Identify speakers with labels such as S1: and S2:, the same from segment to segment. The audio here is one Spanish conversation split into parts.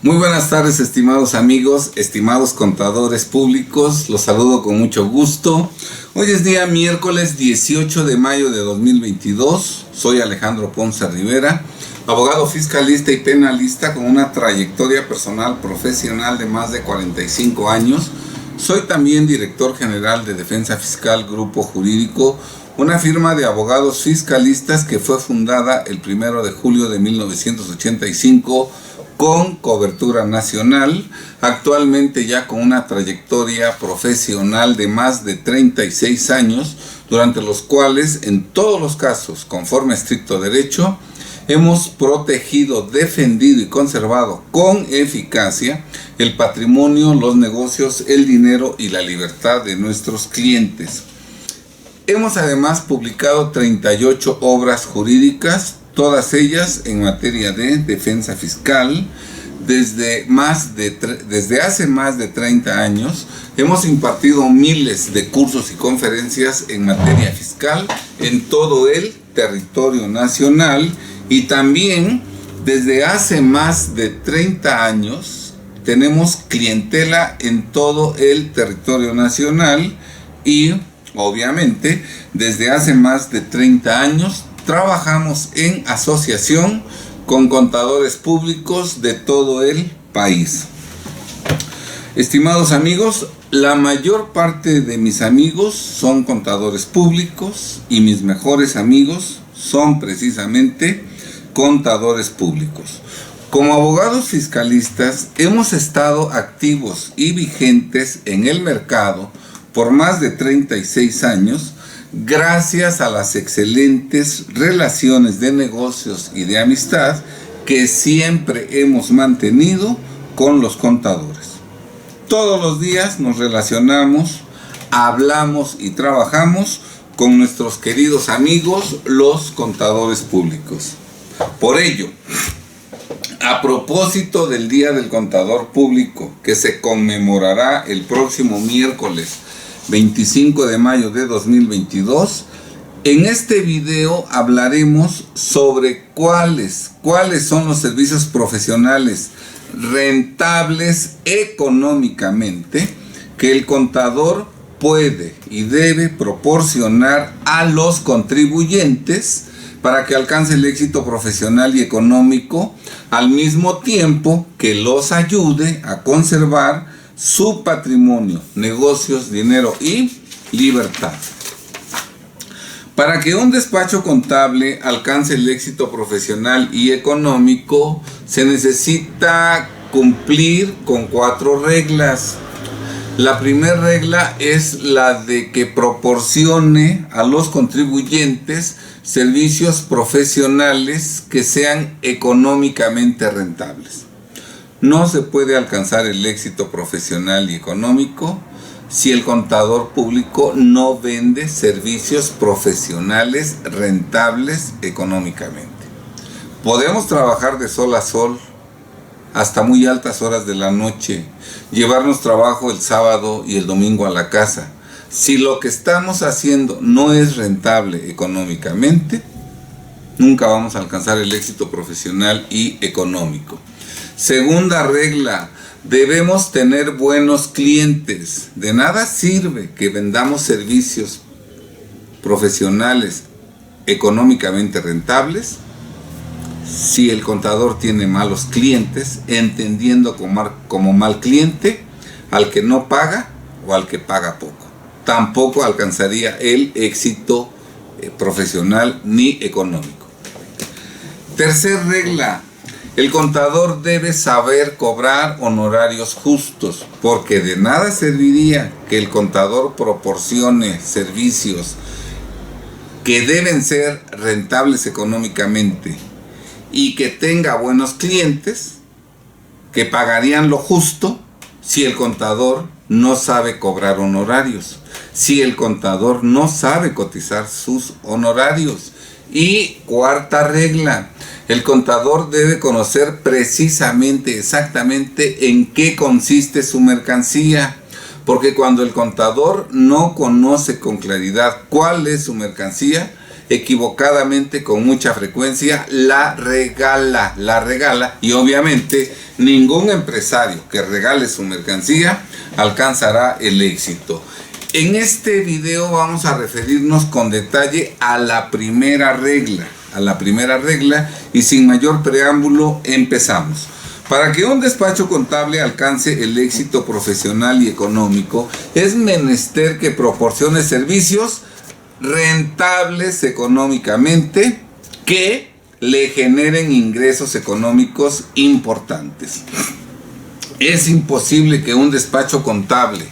S1: Muy buenas tardes, estimados amigos, estimados contadores públicos, los saludo con mucho gusto. Hoy es día miércoles 18 de mayo de 2022, soy Alejandro Ponce Rivera, abogado fiscalista y penalista con una trayectoria personal profesional de más de 45 años. Soy también director general de Defensa Fiscal Grupo Jurídico, una firma de abogados fiscalistas que fue fundada el 1 de julio de 1985 con cobertura nacional, actualmente ya con una trayectoria profesional de más de 36 años, durante los cuales en todos los casos, conforme a estricto derecho, hemos protegido, defendido y conservado con eficacia el patrimonio, los negocios, el dinero y la libertad de nuestros clientes. Hemos además publicado 38 obras jurídicas, todas ellas en materia de defensa fiscal. Desde hace más de 30 años hemos impartido miles de cursos y conferencias en materia fiscal en todo el territorio nacional, y también desde hace más de 30 años tenemos clientela en todo el territorio nacional, y obviamente desde hace más de 30 años trabajamos en asociación con contadores públicos de todo el país. Estimados amigos, la mayor parte de mis amigos son contadores públicos y mis mejores amigos son precisamente contadores públicos. Como abogados fiscalistas hemos estado activos y vigentes en el mercado por más de 36 años, gracias a las excelentes relaciones de negocios y de amistad que siempre hemos mantenido con los contadores. Todos los días nos relacionamos, hablamos y trabajamos con nuestros queridos amigos, los contadores públicos. Por ello, a propósito del Día del Contador Público, que se conmemorará el próximo miércoles 25 de mayo de 2022, en este video hablaremos sobre cuáles son los servicios profesionales rentables económicamente que el contador puede y debe proporcionar a los contribuyentes para que alcance el éxito profesional y económico, al mismo tiempo que los ayude a conservar su patrimonio, negocios, dinero y libertad. Para que un despacho contable alcance el éxito profesional y económico, se necesita cumplir con 4 reglas. La primera regla es la de que proporcione a los contribuyentes servicios profesionales que sean económicamente rentables. No se puede alcanzar el éxito profesional y económico si el contador público no vende servicios profesionales rentables económicamente. Podemos trabajar de sol a sol hasta muy altas horas de la noche, llevarnos trabajo el sábado y el domingo a la casa. Si lo que estamos haciendo no es rentable económicamente, nunca vamos a alcanzar el éxito profesional y económico. Segunda regla, debemos tener buenos clientes. De nada sirve que vendamos servicios profesionales económicamente rentables si el contador tiene malos clientes, entendiendo como mal cliente al que no paga o al que paga poco. Tampoco alcanzaría el éxito profesional ni económico. Tercera regla, el contador debe saber cobrar honorarios justos, porque de nada serviría que el contador proporcione servicios que deben ser rentables económicamente y que tenga buenos clientes que pagarían lo justo si el contador no sabe cobrar honorarios, si el contador no sabe cotizar sus honorarios. Y cuarta regla, el contador debe conocer precisamente, exactamente en qué consiste su mercancía, porque cuando el contador no conoce con claridad cuál es su mercancía, equivocadamente con mucha frecuencia la regala, y obviamente ningún empresario que regale su mercancía alcanzará el éxito. En este video vamos a referirnos con detalle a la primera regla, y sin mayor preámbulo empezamos. Para que un despacho contable alcance el éxito profesional y económico, es menester que proporcione servicios rentables económicamente que le generen ingresos económicos importantes. Es imposible que un despacho contable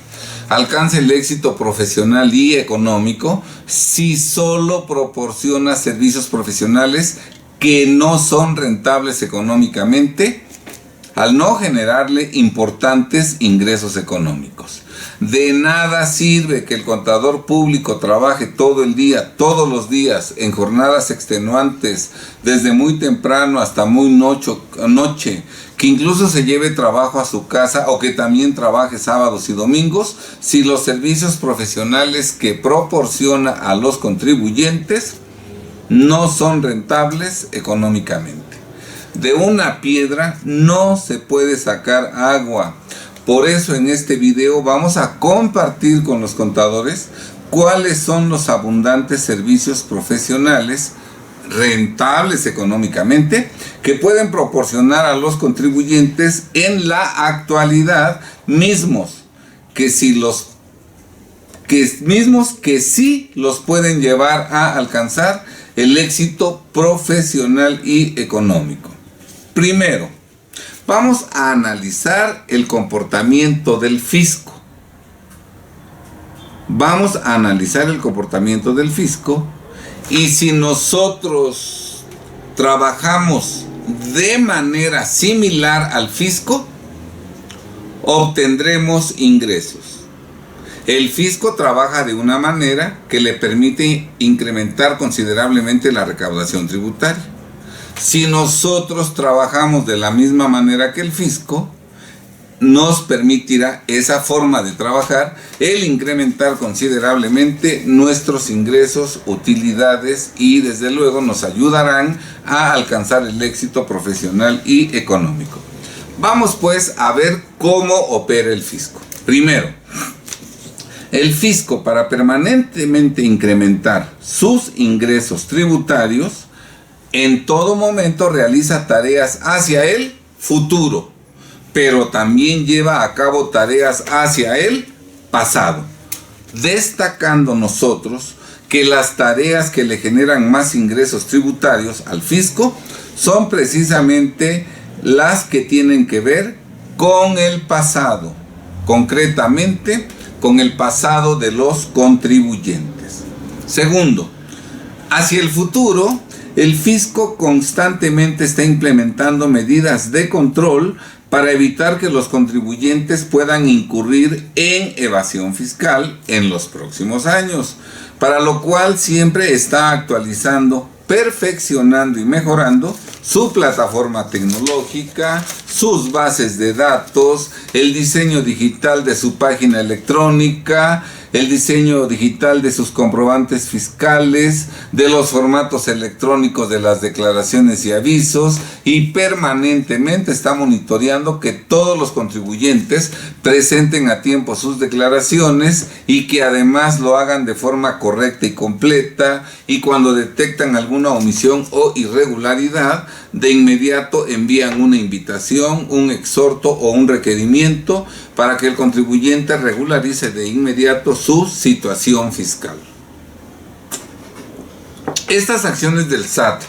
S1: alcance el éxito profesional y económico si solo proporciona servicios profesionales que no son rentables económicamente, al no generarle importantes ingresos económicos. De nada sirve que el contador público trabaje todo el día, todos los días, en jornadas extenuantes, desde muy temprano hasta muy noche, que incluso se lleve trabajo a su casa o que también trabaje sábados y domingos, si los servicios profesionales que proporciona a los contribuyentes no son rentables económicamente. De una piedra no se puede sacar agua. Por eso en este video vamos a compartir con los contadores cuáles son los abundantes servicios profesionales rentables económicamente que pueden proporcionar a los contribuyentes en la actualidad, mismos que sí los pueden llevar a alcanzar el éxito profesional y económico. Primero, vamos a analizar el comportamiento del fisco. Y si nosotros trabajamos de manera similar al fisco, obtendremos ingresos. El fisco trabaja de una manera que le permite incrementar considerablemente la recaudación tributaria. Si nosotros trabajamos de la misma manera que el fisco, nos permitirá esa forma de trabajar el incrementar considerablemente nuestros ingresos, utilidades y desde luego nos ayudarán a alcanzar el éxito profesional y económico. Vamos pues a ver cómo opera el fisco. Primero, el fisco, para permanentemente incrementar sus ingresos tributarios, en todo momento realiza tareas hacia el futuro, pero también lleva a cabo tareas hacia el pasado, destacando nosotros que las tareas que le generan más ingresos tributarios al fisco son precisamente las que tienen que ver con el pasado, concretamente con el pasado de los contribuyentes. Segundo, hacia el futuro, el fisco constantemente está implementando medidas de control para evitar que los contribuyentes puedan incurrir en evasión fiscal en los próximos años, para lo cual siempre está actualizando, perfeccionando y mejorando su plataforma tecnológica, sus bases de datos, el diseño digital de su página electrónica, el diseño digital de sus comprobantes fiscales, de los formatos electrónicos de las declaraciones y avisos, y permanentemente está monitoreando que todos los contribuyentes presenten a tiempo sus declaraciones y que además lo hagan de forma correcta y completa, y cuando detectan alguna omisión o irregularidad, de inmediato envían una invitación, un exhorto o un requerimiento para que el contribuyente regularice de inmediato su situación fiscal. Estas acciones del SAT,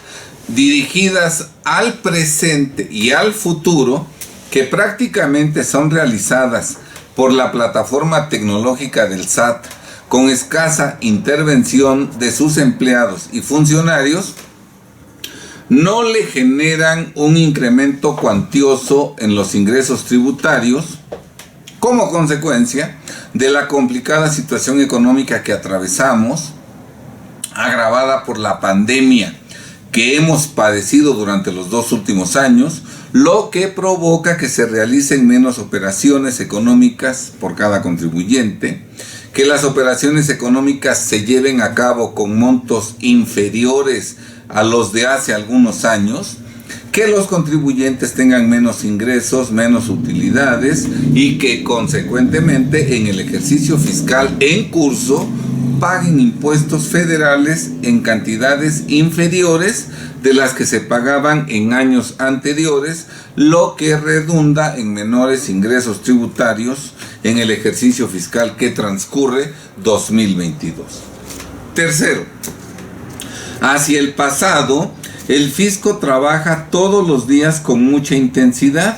S1: dirigidas al presente y al futuro, que prácticamente son realizadas por la plataforma tecnológica del SAT, con escasa intervención de sus empleados y funcionarios, no le generan un incremento cuantioso en los ingresos tributarios como consecuencia de la complicada situación económica que atravesamos, agravada por la pandemia que hemos padecido durante los 2 últimos años, lo que provoca que se realicen menos operaciones económicas por cada contribuyente, que las operaciones económicas se lleven a cabo con montos inferiores a los de hace algunos años, que los contribuyentes tengan menos ingresos, menos utilidades y que consecuentemente en el ejercicio fiscal en curso paguen impuestos federales en cantidades inferiores de las que se pagaban en años anteriores, lo que redunda en menores ingresos tributarios en el ejercicio fiscal que transcurre 2022. Tercero, hacia el pasado, el fisco trabaja todos los días con mucha intensidad,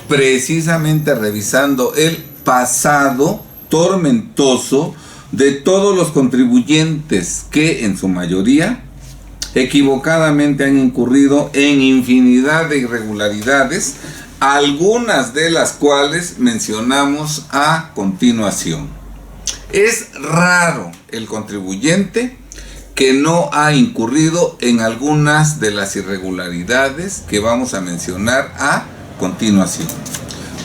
S1: precisamente revisando el pasado tormentoso de todos los contribuyentes que en su mayoría equivocadamente han incurrido en infinidad de irregularidades, algunas de las cuales mencionamos a continuación. Es raro el contribuyente que no ha incurrido en algunas de las irregularidades que vamos a mencionar a continuación.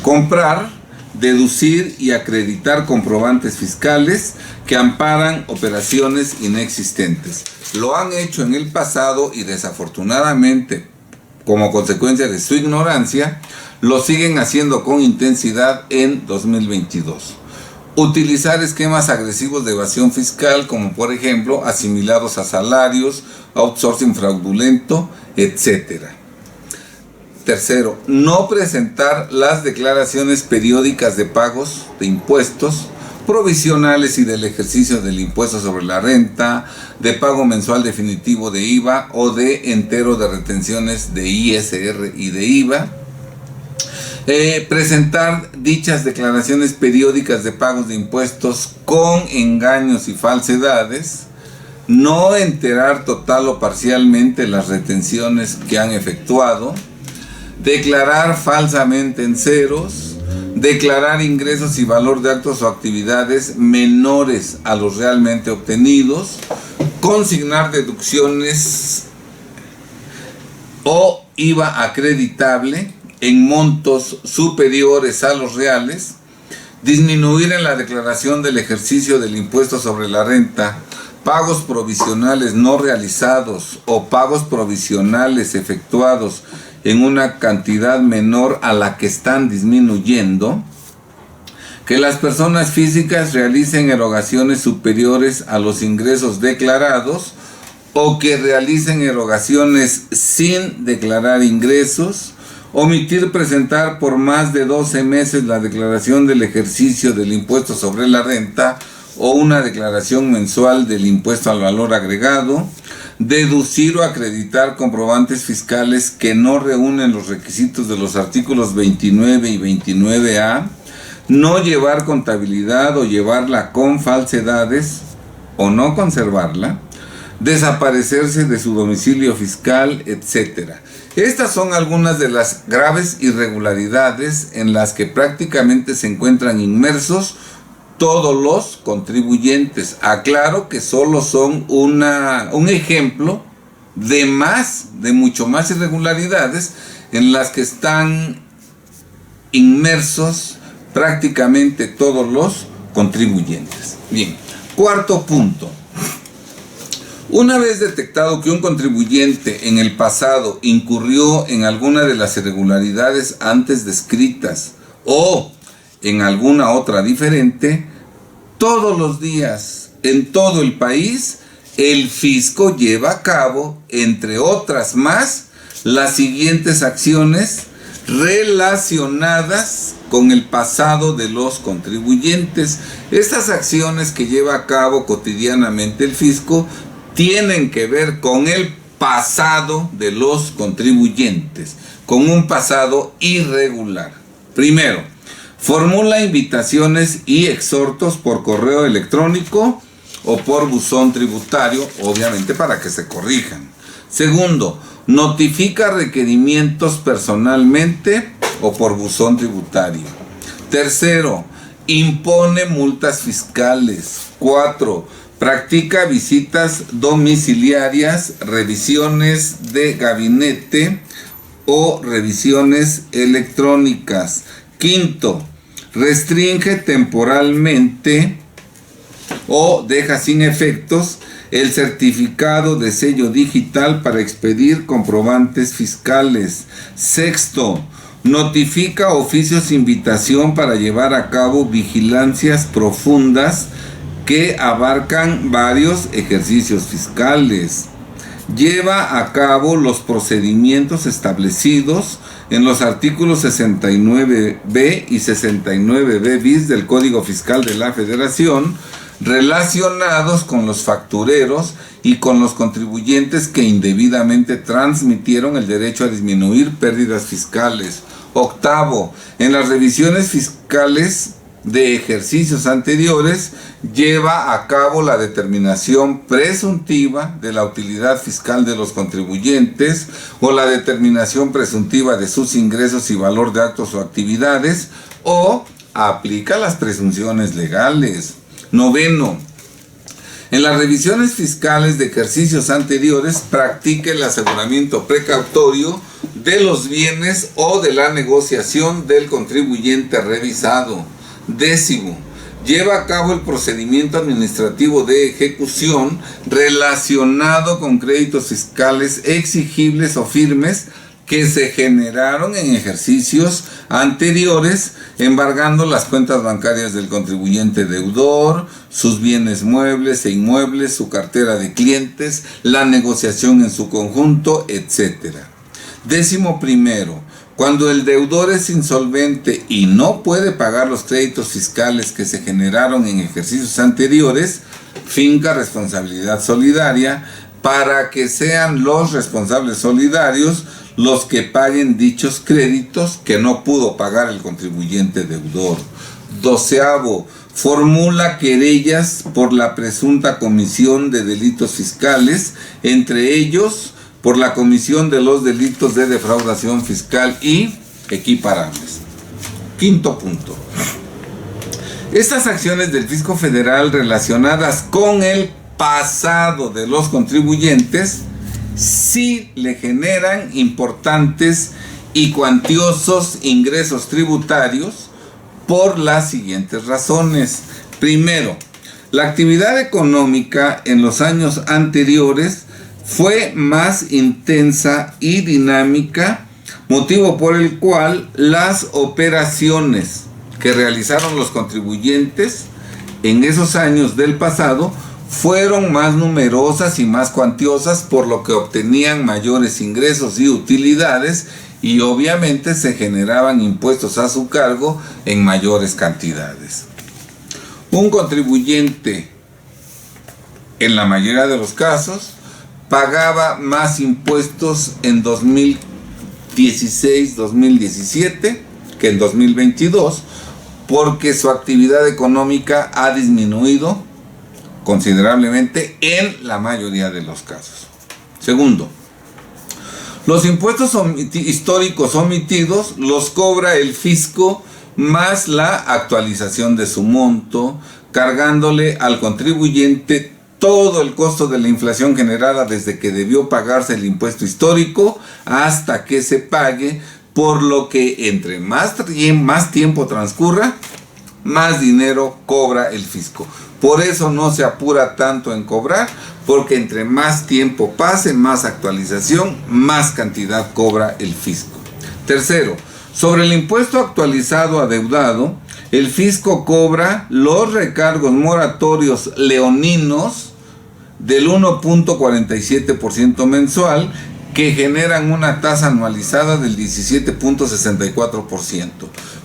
S1: Comprar, deducir y acreditar comprobantes fiscales que amparan operaciones inexistentes. Lo han hecho en el pasado y desafortunadamente, como consecuencia de su ignorancia, lo siguen haciendo con intensidad en 2022. Utilizar esquemas agresivos de evasión fiscal, como por ejemplo asimilados a salarios, outsourcing fraudulento, etc. Tercero, no presentar las declaraciones periódicas de pagos de impuestos provisionales y del ejercicio del impuesto sobre la renta, de pago mensual definitivo de IVA o de entero de retenciones de ISR y de IVA. Presentar dichas declaraciones periódicas de pagos de impuestos con engaños y falsedades, no enterar total o parcialmente las retenciones que han efectuado, declarar falsamente en ceros, declarar ingresos y valor de actos o actividades menores a los realmente obtenidos, consignar deducciones o IVA acreditable en montos superiores a los reales, disminuir en la declaración del ejercicio del impuesto sobre la renta pagos provisionales no realizados o pagos provisionales efectuados en una cantidad menor a la que están disminuyendo, que las personas físicas realicen erogaciones superiores a los ingresos declarados o que realicen erogaciones sin declarar ingresos, omitir presentar por más de 12 meses la declaración del ejercicio del impuesto sobre la renta o una declaración mensual del impuesto al valor agregado, deducir o acreditar comprobantes fiscales que no reúnen los requisitos de los artículos 29 y 29A, no llevar contabilidad o llevarla con falsedades o no conservarla, desaparecerse de su domicilio fiscal, etc. Estas son algunas de las graves irregularidades en las que prácticamente se encuentran inmersos todos los contribuyentes. Aclaro que solo son un ejemplo de mucho más irregularidades en las que están inmersos prácticamente todos los contribuyentes. Bien, cuarto punto. Una vez detectado que un contribuyente en el pasado incurrió en alguna de las irregularidades antes descritas o en alguna otra diferente, todos los días en todo el país el fisco lleva a cabo, entre otras más, las siguientes acciones relacionadas con el pasado de los contribuyentes. Estas acciones que lleva a cabo cotidianamente el fisco tienen que ver con el pasado de los contribuyentes, con un pasado irregular. Primero, formula invitaciones y exhortos por correo electrónico o por buzón tributario, obviamente para que se corrijan. Segundo, notifica requerimientos personalmente o por buzón tributario. Tercero, impone multas fiscales. 4. Practica visitas domiciliarias, revisiones de gabinete o revisiones electrónicas. Quinto, restringe temporalmente o deja sin efectos el certificado de sello digital para expedir comprobantes fiscales. Sexto, notifica oficios de invitación para llevar a cabo vigilancias profundas que abarcan varios ejercicios fiscales. Lleva a cabo los procedimientos establecidos en los artículos 69b y 69b bis del Código Fiscal de la Federación, relacionados con los factureros y con los contribuyentes que indebidamente transmitieron el derecho a disminuir pérdidas fiscales. Octavo, en las revisiones fiscales de ejercicios anteriores, lleva a cabo la determinación presuntiva de la utilidad fiscal de los contribuyentes o la determinación presuntiva de sus ingresos y valor de actos o actividades, o aplica las presunciones legales. Noveno, en las revisiones fiscales de ejercicios anteriores, practica el aseguramiento precautorio de los bienes o de la negociación del contribuyente revisado. Décimo, lleva a cabo el procedimiento administrativo de ejecución relacionado con créditos fiscales exigibles o firmes que se generaron en ejercicios anteriores, embargando las cuentas bancarias del contribuyente deudor, sus bienes muebles e inmuebles, su cartera de clientes, la negociación en su conjunto, etc. Décimo primero, cuando el deudor es insolvente y no puede pagar los créditos fiscales que se generaron en ejercicios anteriores, finca responsabilidad solidaria para que sean los responsables solidarios los que paguen dichos créditos que no pudo pagar el contribuyente deudor. Doceavo, formula querellas por la presunta comisión de delitos fiscales, entre ellos por la comisión de los delitos de defraudación fiscal y equiparables. Quinto punto. Estas acciones del Fisco Federal relacionadas con el pasado de los contribuyentes sí le generan importantes y cuantiosos ingresos tributarios por las siguientes razones. Primero, la actividad económica en los años anteriores fue más intensa y dinámica, motivo por el cual las operaciones que realizaron los contribuyentes en esos años del pasado fueron más numerosas y más cuantiosas, por lo que obtenían mayores ingresos y utilidades, y obviamente se generaban impuestos a su cargo en mayores cantidades. Un contribuyente, en la mayoría de los casos, pagaba más impuestos en 2016-2017 que en 2022, porque su actividad económica ha disminuido considerablemente en la mayoría de los casos. Segundo, los impuestos históricos omitidos los cobra el fisco más la actualización de su monto, cargándole al contribuyente todo el costo de la inflación generada desde que debió pagarse el impuesto histórico hasta que se pague, por lo que entre más tiempo transcurra, más dinero cobra el fisco. Por eso no se apura tanto en cobrar, porque entre más tiempo pase, más actualización, más cantidad cobra el fisco. Tercero, sobre el impuesto actualizado adeudado, el fisco cobra los recargos moratorios leoninos del 1.47% mensual, que generan una tasa anualizada del 17.64%.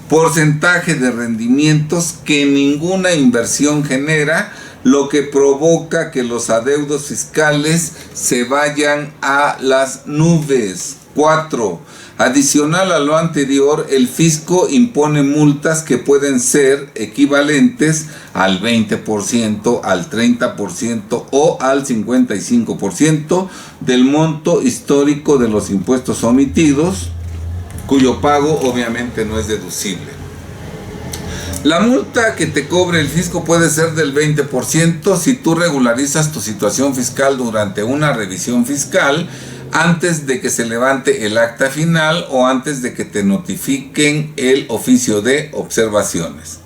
S1: Porcentaje de rendimientos que ninguna inversión genera, lo que provoca que los adeudos fiscales se vayan a las nubes. 4. Adicional a lo anterior, el fisco impone multas que pueden ser equivalentes al 20%, al 30% o al 55% del monto histórico de los impuestos omitidos, cuyo pago obviamente no es deducible. La multa que te cobre el fisco puede ser del 20% si tú regularizas tu situación fiscal durante una revisión fiscal, antes de que se levante el acta final o antes de que te notifiquen el oficio de observaciones.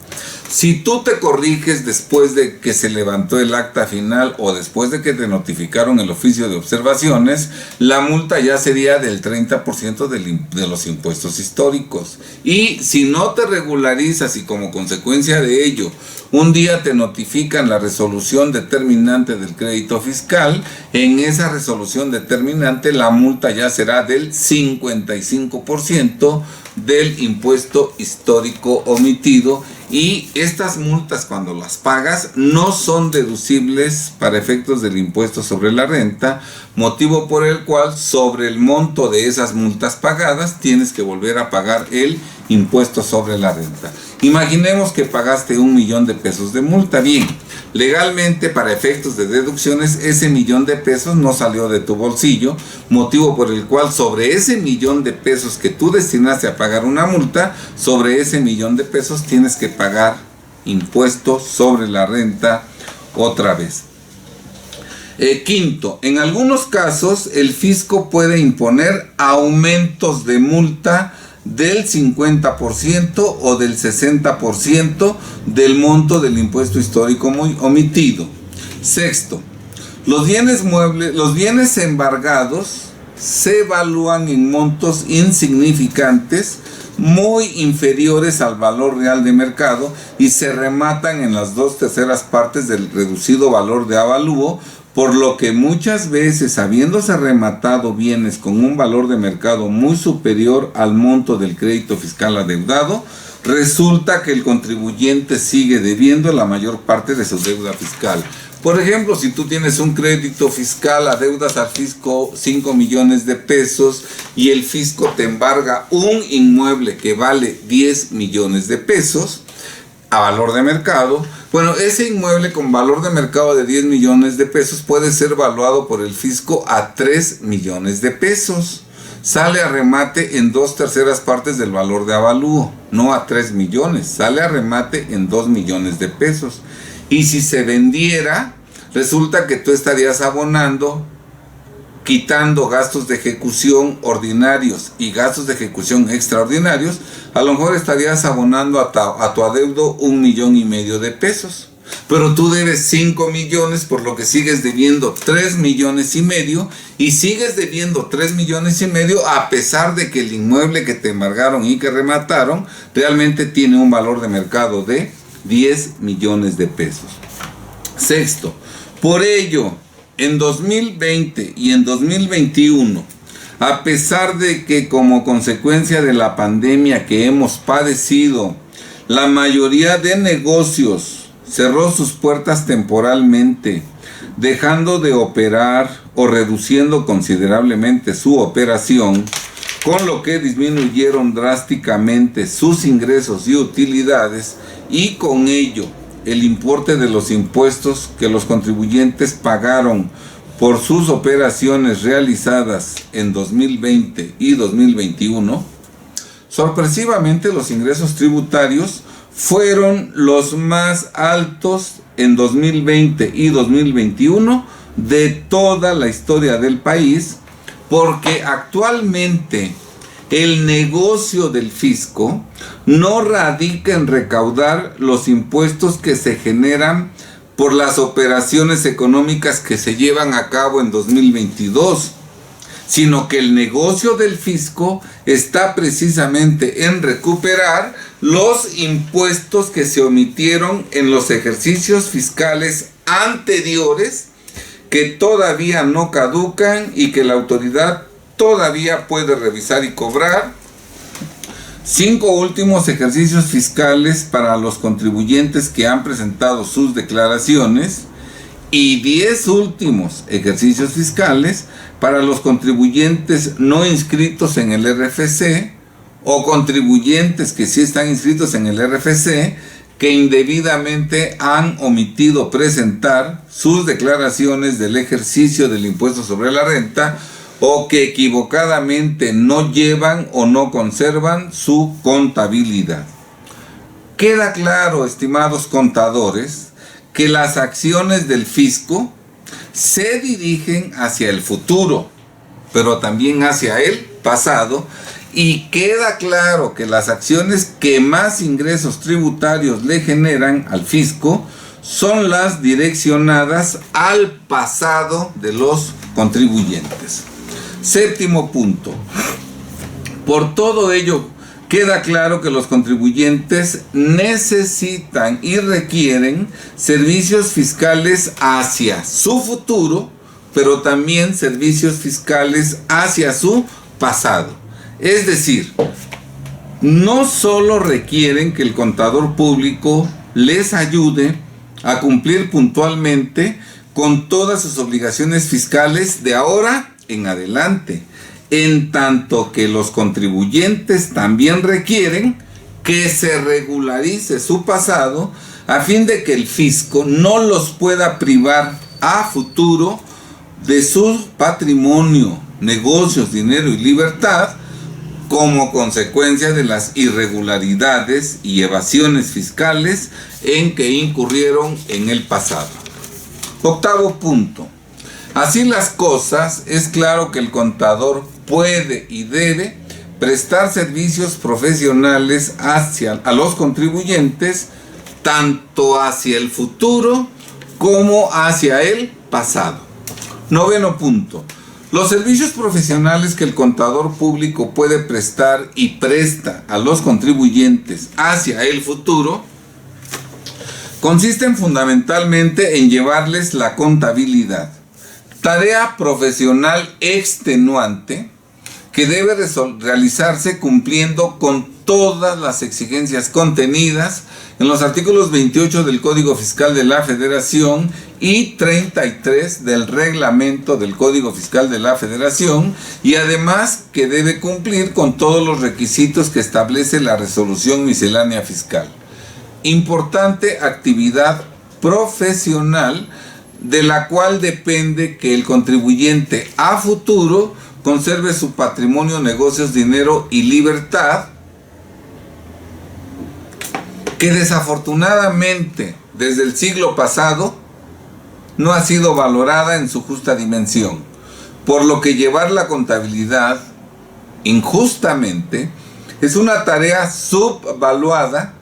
S1: Si tú te corriges después de que se levantó el acta final o después de que te notificaron el oficio de observaciones, la multa ya sería del 30% de los impuestos históricos. Y si no te regularizas y como consecuencia de ello, un día te notifican la resolución determinante del crédito fiscal, en esa resolución determinante la multa ya será del 55% del impuesto histórico omitido, y estas multas, cuando las pagas, no son deducibles para efectos del impuesto sobre la renta, motivo por el cual sobre el monto de esas multas pagadas tienes que volver a pagar el impuesto sobre la renta. Imaginemos que pagaste 1.000.000 de pesos de multa. Bien, legalmente, para efectos de deducciones, ese 1.000.000 de pesos no salió de tu bolsillo, motivo por el cual sobre ese 1.000.000 de pesos que tú destinaste a pagar una multa, sobre ese 1.000.000 de pesos tienes que pagar impuesto sobre la renta otra vez. Quinto, en algunos casos el fisco puede imponer aumentos de multa del 50% o del 60% del monto del impuesto histórico omitido. Sexto, los bienes embargados se evalúan en montos insignificantes, muy inferiores al valor real de mercado, y se rematan en las 2/3 partes del reducido valor de avalúo, por lo que muchas veces, habiéndose rematado bienes con un valor de mercado muy superior al monto del crédito fiscal adeudado, resulta que el contribuyente sigue debiendo la mayor parte de su deuda fiscal. Por ejemplo, si tú tienes un crédito fiscal, adeudas al fisco 5 millones de pesos y el fisco te embarga un inmueble que vale 10 millones de pesos a valor de mercado, bueno, ese inmueble con valor de mercado de 10 millones de pesos puede ser valuado por el fisco a 3 millones de pesos. Sale a remate en 2/3 partes del valor de avalúo, no a 3 millones, sale a remate en 2 millones de pesos. Y si se vendiera, resulta que tú estarías abonando, quitando gastos de ejecución ordinarios y gastos de ejecución extraordinarios, a lo mejor estarías abonando a tu adeudo 1,5 millones de pesos. Pero tú debes 5 millones, por lo que sigues debiendo 3,5 millones, y sigues debiendo 3,5 millones a pesar de que el inmueble que te embargaron y que remataron realmente tiene un valor de mercado de 10 millones de pesos. Sexto, por ello, en 2020 y en 2021, a pesar de que como consecuencia de la pandemia que hemos padecido, la mayoría de negocios cerró sus puertas temporalmente, dejando de operar o reduciendo considerablemente su operación, con lo que disminuyeron drásticamente sus ingresos y utilidades, y con ello el importe de los impuestos que los contribuyentes pagaron por sus operaciones realizadas en 2020 y 2021, sorpresivamente los ingresos tributarios fueron los más altos en 2020 y 2021 de toda la historia del país, porque actualmente el negocio del fisco no radica en recaudar los impuestos que se generan por las operaciones económicas que se llevan a cabo en 2022, sino que el negocio del fisco está precisamente en recuperar los impuestos que se omitieron en los ejercicios fiscales anteriores, que todavía no caducan y que la autoridad todavía puede revisar y cobrar. 5 últimos ejercicios fiscales para los contribuyentes que han presentado sus declaraciones y 10 últimos ejercicios fiscales para los contribuyentes no inscritos en el RFC o contribuyentes que sí están inscritos en el RFC, que indebidamente han omitido presentar sus declaraciones del ejercicio del impuesto sobre la renta, o que equivocadamente no llevan o no conservan su contabilidad. Queda claro, estimados contadores, que las acciones del fisco se dirigen hacia el futuro, pero también hacia el pasado, y queda claro que las acciones que más ingresos tributarios le generan al fisco son las direccionadas al pasado de los contribuyentes. Séptimo punto. Por todo ello, queda claro que los contribuyentes necesitan y requieren servicios fiscales hacia su futuro, pero también servicios fiscales hacia su pasado. Es decir, no solo requieren que el contador público les ayude a cumplir puntualmente con todas sus obligaciones fiscales de ahora en adelante, en tanto que los contribuyentes también requieren que se regularice su pasado a fin de que el fisco no los pueda privar a futuro de su patrimonio, negocios, dinero y libertad como consecuencia de las irregularidades y evasiones fiscales en que incurrieron en el pasado. Octavo punto. Así las cosas, es claro que el contador puede y debe prestar servicios profesionales a los contribuyentes, tanto hacia el futuro como hacia el pasado. Noveno punto. Los servicios profesionales que el contador público puede prestar y presta a los contribuyentes hacia el futuro consisten fundamentalmente en llevarles la contabilidad, tarea profesional extenuante que debe realizarse cumpliendo con todas las exigencias contenidas en los artículos 28 del Código Fiscal de la Federación y 33 del Reglamento del Código Fiscal de la Federación, y además que debe cumplir con todos los requisitos que establece la Resolución Miscelánea Fiscal. Importante actividad profesional de la cual depende que el contribuyente a futuro conserve su patrimonio, negocios, dinero y libertad, que desafortunadamente desde el siglo pasado no ha sido valorada en su justa dimensión, por lo que llevar la contabilidad injustamente es una tarea subvaluada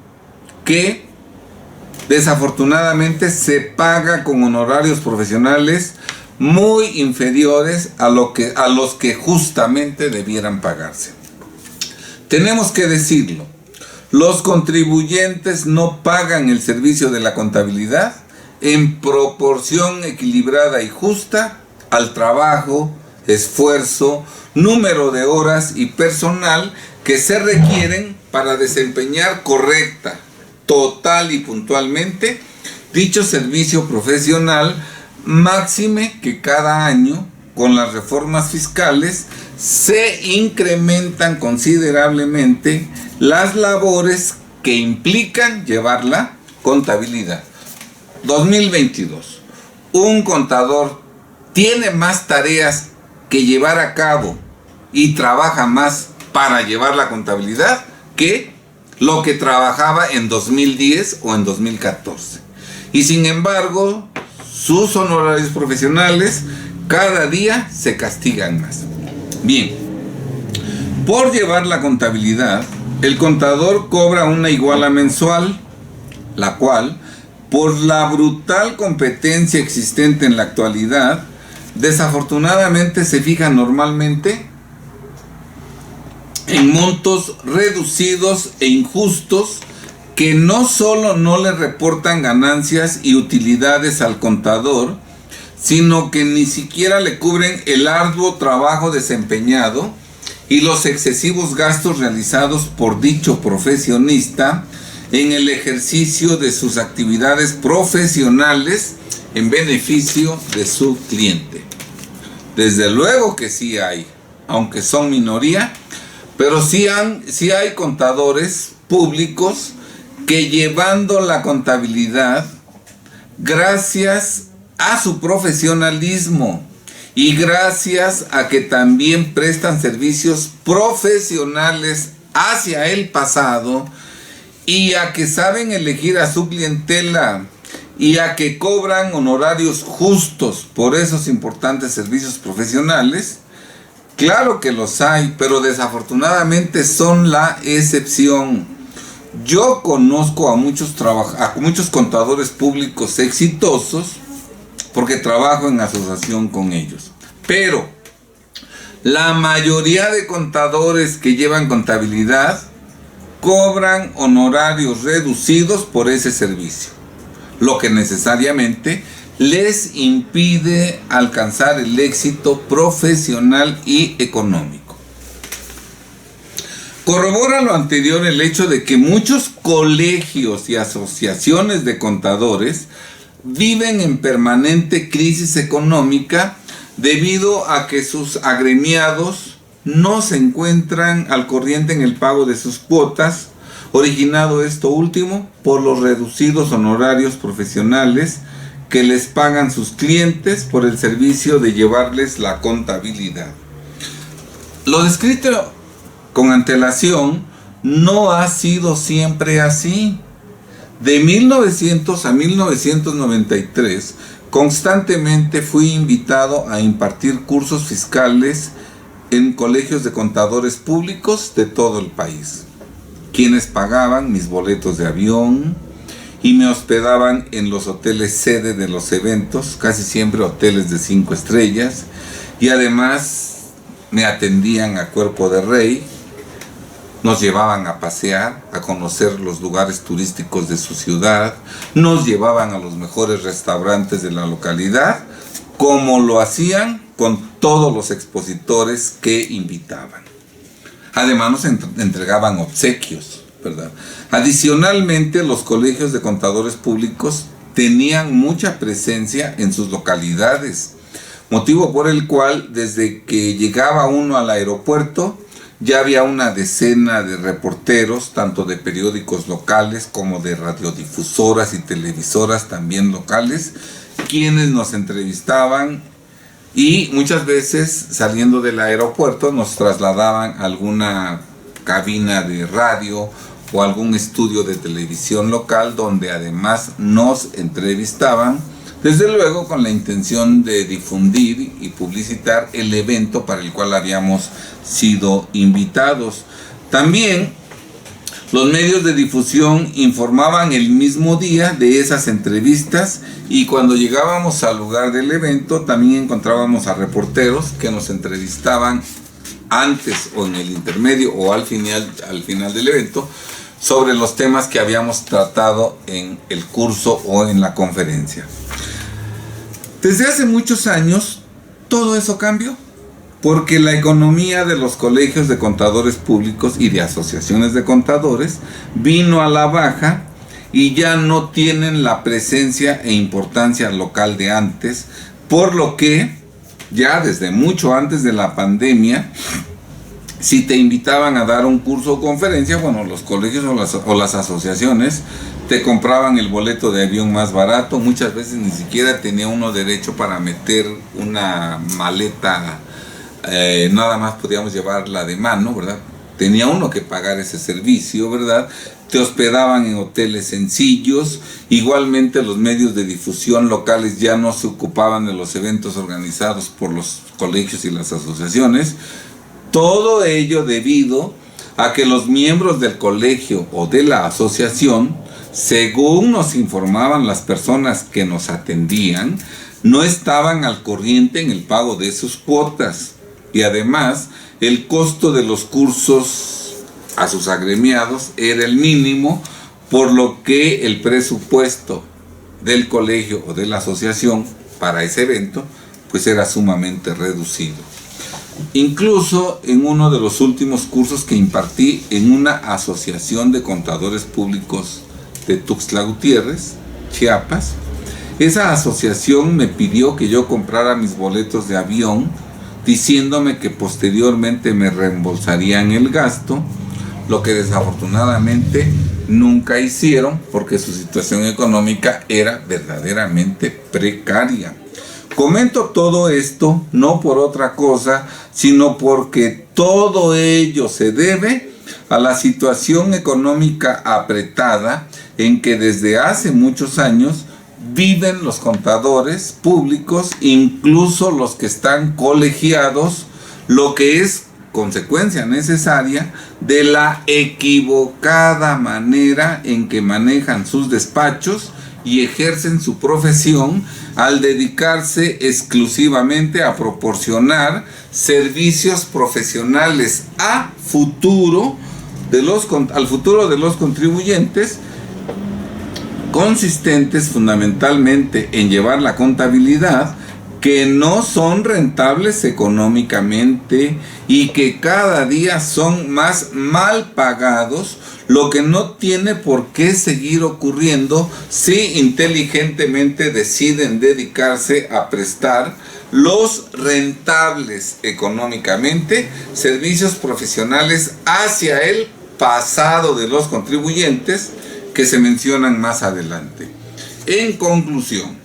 S1: que desafortunadamente se paga con honorarios profesionales muy inferiores a los que justamente debieran pagarse. Tenemos que decirlo, los contribuyentes no pagan el servicio de la contabilidad en proporción equilibrada y justa al trabajo, esfuerzo, número de horas y personal que se requieren para desempeñar correcta, total y puntualmente dicho servicio profesional, máxime que cada año con las reformas fiscales se incrementan considerablemente las labores que implican llevar la contabilidad. 2022. Un contador tiene más tareas que llevar a cabo y trabaja más para llevar la contabilidad que lo que trabajaba en 2010 o en 2014. Y sin embargo, sus honorarios profesionales cada día se castigan más. Bien, por llevar la contabilidad, el contador cobra una iguala mensual, la cual, por la brutal competencia existente en la actualidad, desafortunadamente se fija normalmente en montos reducidos e injustos que no solo no le reportan ganancias y utilidades al contador, sino que ni siquiera le cubren el arduo trabajo desempeñado y los excesivos gastos realizados por dicho profesionista en el ejercicio de sus actividades profesionales en beneficio de su cliente. Desde luego que sí hay, aunque son minoría, pero sí hay contadores públicos que, llevando la contabilidad, gracias a su profesionalismo y gracias a que también prestan servicios profesionales hacia el pasado, y a que saben elegir a su clientela, y a que cobran honorarios justos por esos importantes servicios profesionales, Claro que los hay, pero desafortunadamente son la excepción. Yo conozco a muchos contadores públicos exitosos porque trabajo en asociación con ellos. Pero la mayoría de contadores que llevan contabilidad cobran honorarios reducidos por ese servicio, lo que necesariamente les impide alcanzar el éxito profesional y económico. Corrobora lo anterior el hecho de que muchos colegios y asociaciones de contadores viven en permanente crisis económica debido a que sus agremiados no se encuentran al corriente en el pago de sus cuotas, originado esto último por los reducidos honorarios profesionales que les pagan sus clientes por el servicio de llevarles la contabilidad. Lo descrito con antelación no ha sido siempre así. De 1900 a 1993, constantemente fui invitado a impartir cursos fiscales en colegios de contadores públicos de todo el país, quienes pagaban mis boletos de avión y me hospedaban en los hoteles sede de los eventos, casi siempre hoteles de 5 estrellas, y además me atendían a cuerpo de rey. Nos llevaban a pasear, a conocer los lugares turísticos de su ciudad, nos llevaban a los mejores restaurantes de la localidad, como lo hacían con todos los expositores que invitaban. Además nos entregaban obsequios, ¿verdad? Adicionalmente, los colegios de contadores públicos tenían mucha presencia en sus localidades, motivo por el cual desde que llegaba uno al aeropuerto ya había una decena de reporteros, tanto de periódicos locales como de radiodifusoras y televisoras también locales, quienes nos entrevistaban y muchas veces saliendo del aeropuerto nos trasladaban a alguna cabina de radio o algún estudio de televisión local donde además nos entrevistaban, desde luego con la intención de difundir y publicitar el evento para el cual habíamos sido invitados. También los medios de difusión informaban el mismo día de esas entrevistas y cuando llegábamos al lugar del evento también encontrábamos a reporteros que nos entrevistaban antes o en el intermedio o al final del evento sobre los temas que habíamos tratado en el curso o en la conferencia. Desde hace muchos años todo eso cambió, porque la economía de los colegios de contadores públicos y de asociaciones de contadores vino a la baja y ya no tienen la presencia e importancia local de antes, por lo que ya desde mucho antes de la pandemia, si te invitaban a dar un curso o conferencia, bueno, los colegios o las asociaciones te compraban el boleto de avión más barato. Muchas veces ni siquiera tenía uno derecho para meter una maleta, nada más podíamos llevarla de mano, ¿verdad? Tenía uno que pagar ese servicio, ¿verdad? Te hospedaban en hoteles sencillos. Igualmente los medios de difusión locales ya no se ocupaban de los eventos organizados por los colegios y las asociaciones. Todo ello debido a que los miembros del colegio o de la asociación, según nos informaban las personas que nos atendían, no estaban al corriente en el pago de sus cuotas. Y además, el costo de los cursos a sus agremiados era el mínimo, por lo que el presupuesto del colegio o de la asociación para ese evento pues era sumamente reducido. Incluso en uno de los últimos cursos que impartí en una asociación de contadores públicos de Tuxtla Gutiérrez, Chiapas, esa asociación me pidió que yo comprara mis boletos de avión, diciéndome que posteriormente me reembolsarían el gasto, lo que desafortunadamente nunca hicieron porque su situación económica era verdaderamente precaria. Comento todo esto no por otra cosa, sino porque todo ello se debe a la situación económica apretada en que desde hace muchos años viven los contadores públicos, incluso los que están colegiados, lo que es consecuencia necesaria de la equivocada manera en que manejan sus despachos y ejercen su profesión al dedicarse exclusivamente a proporcionar servicios profesionales al futuro de los contribuyentes, consistentes fundamentalmente en llevar la contabilidad, que no son rentables económicamente y que cada día son más mal pagados, lo que no tiene por qué seguir ocurriendo si inteligentemente deciden dedicarse a prestar los rentables económicamente servicios profesionales hacia el pasado de los contribuyentes que se mencionan más adelante. En conclusión,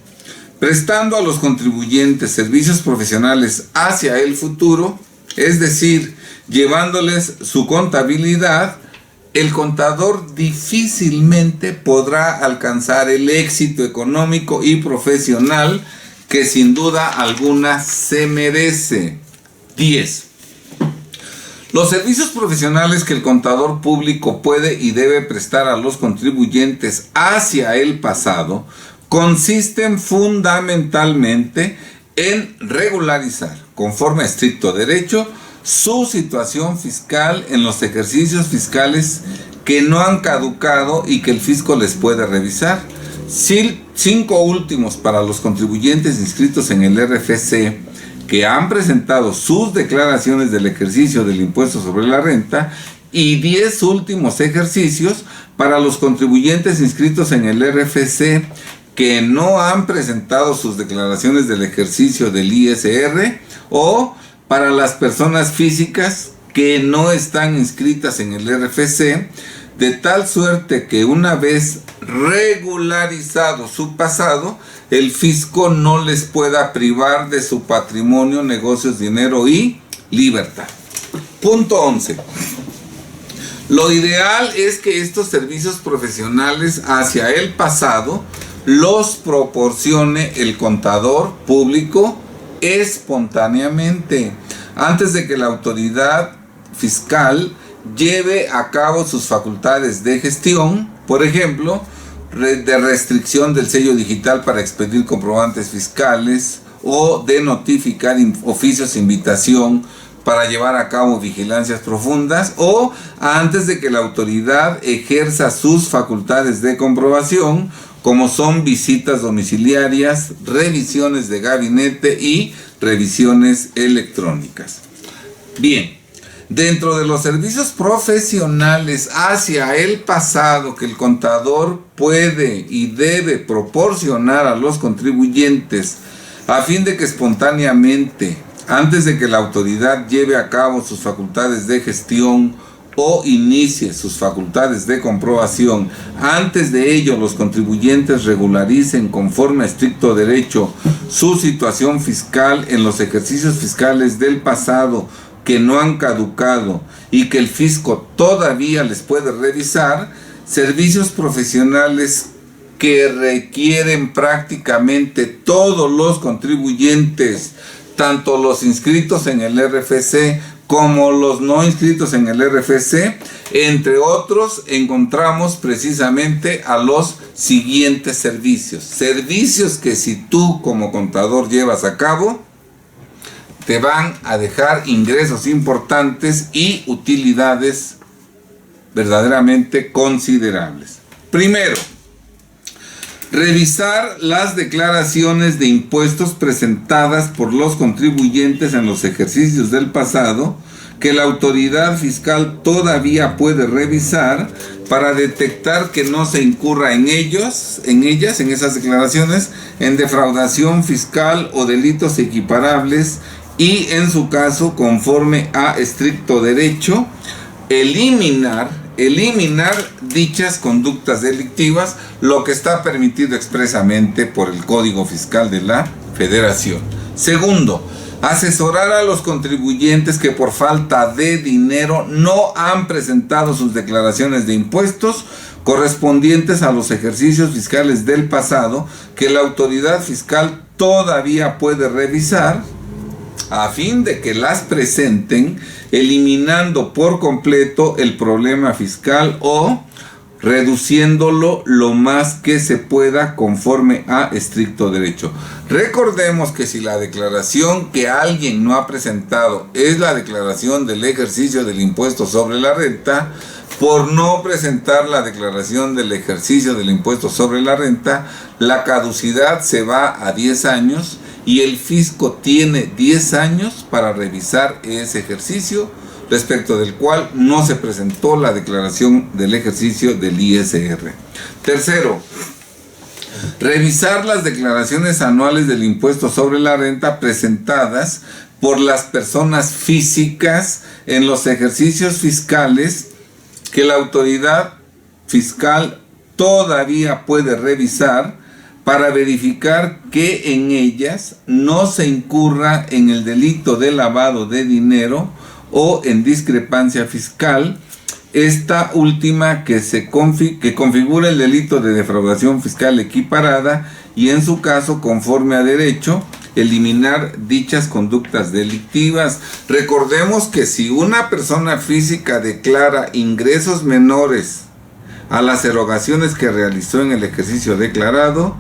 S1: prestando a los contribuyentes servicios profesionales hacia el futuro, es decir, llevándoles su contabilidad, el contador difícilmente podrá alcanzar el éxito económico y profesional que sin duda alguna se merece. 10. Los servicios profesionales que el contador público puede y debe prestar a los contribuyentes hacia el pasado consisten fundamentalmente en regularizar, conforme a estricto derecho, su situación fiscal en los ejercicios fiscales que no han caducado y que el fisco les puede revisar. 5 últimos para los contribuyentes inscritos en el RFC que han presentado sus declaraciones del ejercicio del impuesto sobre la renta, y 10 últimos ejercicios para los contribuyentes inscritos en el RFC que no han presentado sus declaraciones del ejercicio del ISR, o para las personas físicas que no están inscritas en el RFC, de tal suerte que una vez regularizado su pasado, el fisco no les pueda privar de su patrimonio, negocios, dinero y libertad. Punto 11. Lo ideal es que estos servicios profesionales hacia el pasado los proporcione el contador público espontáneamente, antes de que la autoridad fiscal lleve a cabo sus facultades de gestión, por ejemplo, de restricción del sello digital para expedir comprobantes fiscales, o de notificar oficios de invitación para llevar a cabo vigilancias profundas, o antes de que la autoridad ejerza sus facultades de comprobación, como son visitas domiciliarias, revisiones de gabinete y revisiones electrónicas. Bien, dentro de los servicios profesionales hacia el pasado que el contador puede y debe proporcionar a los contribuyentes a fin de que espontáneamente, antes de que la autoridad lleve a cabo sus facultades de gestión o inicie sus facultades de comprobación, antes de ello los contribuyentes regularicen conforme a estricto derecho su situación fiscal en los ejercicios fiscales del pasado que no han caducado y que el fisco todavía les puede revisar, servicios profesionales que requieren prácticamente todos los contribuyentes, tanto los inscritos en el RFC como los no inscritos en el RFC, entre otros, encontramos precisamente a los siguientes servicios. Servicios que si tú como contador llevas a cabo, te van a dejar ingresos importantes y utilidades verdaderamente considerables. Primero, revisar las declaraciones de impuestos presentadas por los contribuyentes en los ejercicios del pasado que la autoridad fiscal todavía puede revisar para detectar que no se incurra en esas declaraciones, en defraudación fiscal o delitos equiparables, y en su caso, conforme a estricto derecho, eliminar dichas conductas delictivas, lo que está permitido expresamente por el Código Fiscal de la Federación. Segundo, asesorar a los contribuyentes que por falta de dinero no han presentado sus declaraciones de impuestos correspondientes a los ejercicios fiscales del pasado que la autoridad fiscal todavía puede revisar, a fin de que las presenten, eliminando por completo el problema fiscal o reduciéndolo lo más que se pueda conforme a estricto derecho. Recordemos que si la declaración que alguien no ha presentado es la declaración del ejercicio del impuesto sobre la renta, por no presentar la declaración del ejercicio del impuesto sobre la renta, la caducidad se va a 10 años y el fisco tiene 10 años para revisar ese ejercicio, respecto del cual no se presentó la declaración del ejercicio del ISR. Tercero, revisar las declaraciones anuales del impuesto sobre la renta presentadas por las personas físicas en los ejercicios fiscales que la autoridad fiscal todavía puede revisar para verificar que en ellas no se incurra en el delito de lavado de dinero o en discrepancia fiscal, esta última que configura el delito de defraudación fiscal equiparada y en su caso, conforme a derecho, eliminar dichas conductas delictivas. Recordemos que si una persona física declara ingresos menores a las erogaciones que realizó en el ejercicio declarado,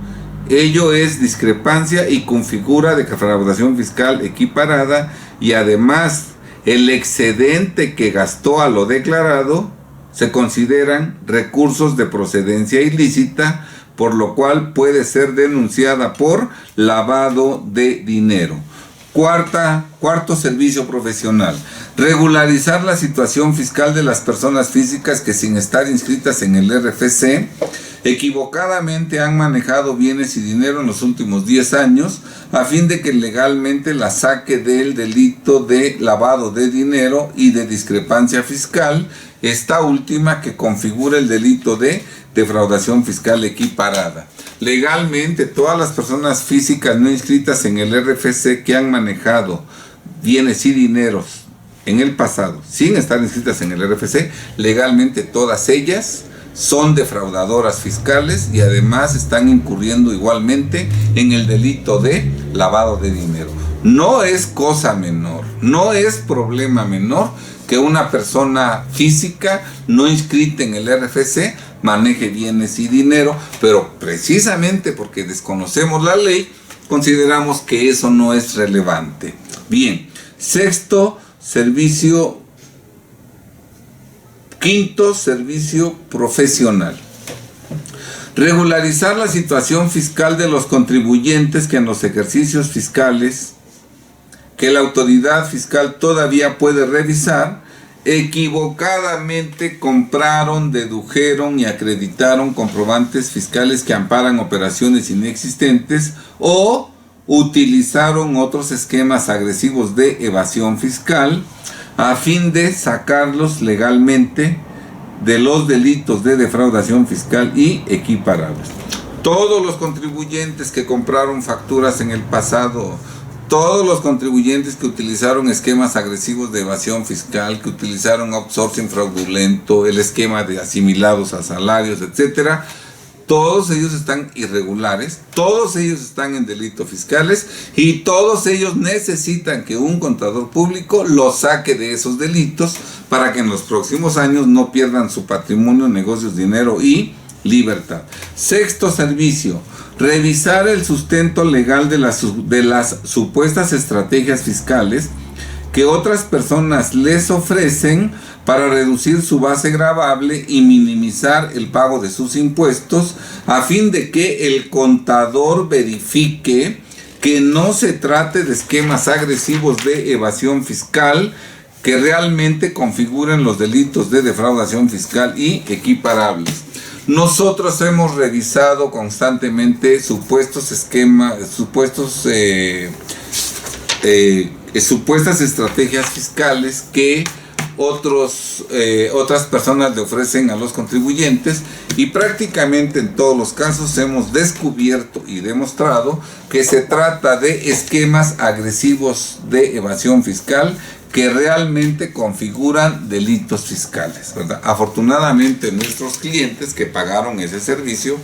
S1: ello es discrepancia y configura defraudación fiscal equiparada, y además el excedente que gastó a lo declarado se consideran recursos de procedencia ilícita, por lo cual puede ser denunciada por lavado de dinero. Cuarto servicio profesional. Regularizar la situación fiscal de las personas físicas que, sin estar inscritas en el RFC, equivocadamente han manejado bienes y dinero en los últimos 10 años, a fin de que legalmente la saque del delito de lavado de dinero y de discrepancia fiscal, esta última que configura el delito de defraudación fiscal equiparada. Legalmente, todas las personas físicas no inscritas en el RFC que han manejado bienes y dineros en el pasado sin estar inscritas en el RFC, legalmente todas ellas son defraudadoras fiscales y además están incurriendo igualmente en el delito de lavado de dinero. No es cosa menor, no es problema menor que una persona física no inscrita en el RFC maneje bienes y dinero, pero precisamente porque desconocemos la ley, consideramos que eso no es relevante. Bien, quinto servicio profesional. Regularizar la situación fiscal de los contribuyentes que en los ejercicios fiscales que la autoridad fiscal todavía puede revisar, equivocadamente compraron, dedujeron y acreditaron comprobantes fiscales que amparan operaciones inexistentes o utilizaron otros esquemas agresivos de evasión fiscal a fin de sacarlos legalmente de los delitos de defraudación fiscal y equiparables. Todos los contribuyentes que compraron facturas en el pasado, todos los contribuyentes que utilizaron esquemas agresivos de evasión fiscal, que utilizaron outsourcing fraudulento, el esquema de asimilados a salarios, etcétera, todos ellos están irregulares, todos ellos están en delitos fiscales y todos ellos necesitan que un contador público los saque de esos delitos para que en los próximos años no pierdan su patrimonio, negocios, dinero y libertad. Sexto servicio. Revisar el sustento legal de las supuestas estrategias fiscales que otras personas les ofrecen para reducir su base gravable y minimizar el pago de sus impuestos, a fin de que el contador verifique que no se trate de esquemas agresivos de evasión fiscal que realmente configuren los delitos de defraudación fiscal y equiparables. Nosotros hemos revisado constantemente supuestas estrategias fiscales que otras personas le ofrecen a los contribuyentes, y prácticamente en todos los casos hemos descubierto y demostrado que se trata de esquemas agresivos de evasión fiscal que realmente configuran delitos fiscales, ¿verdad? Afortunadamente, nuestros clientes que pagaron ese servicio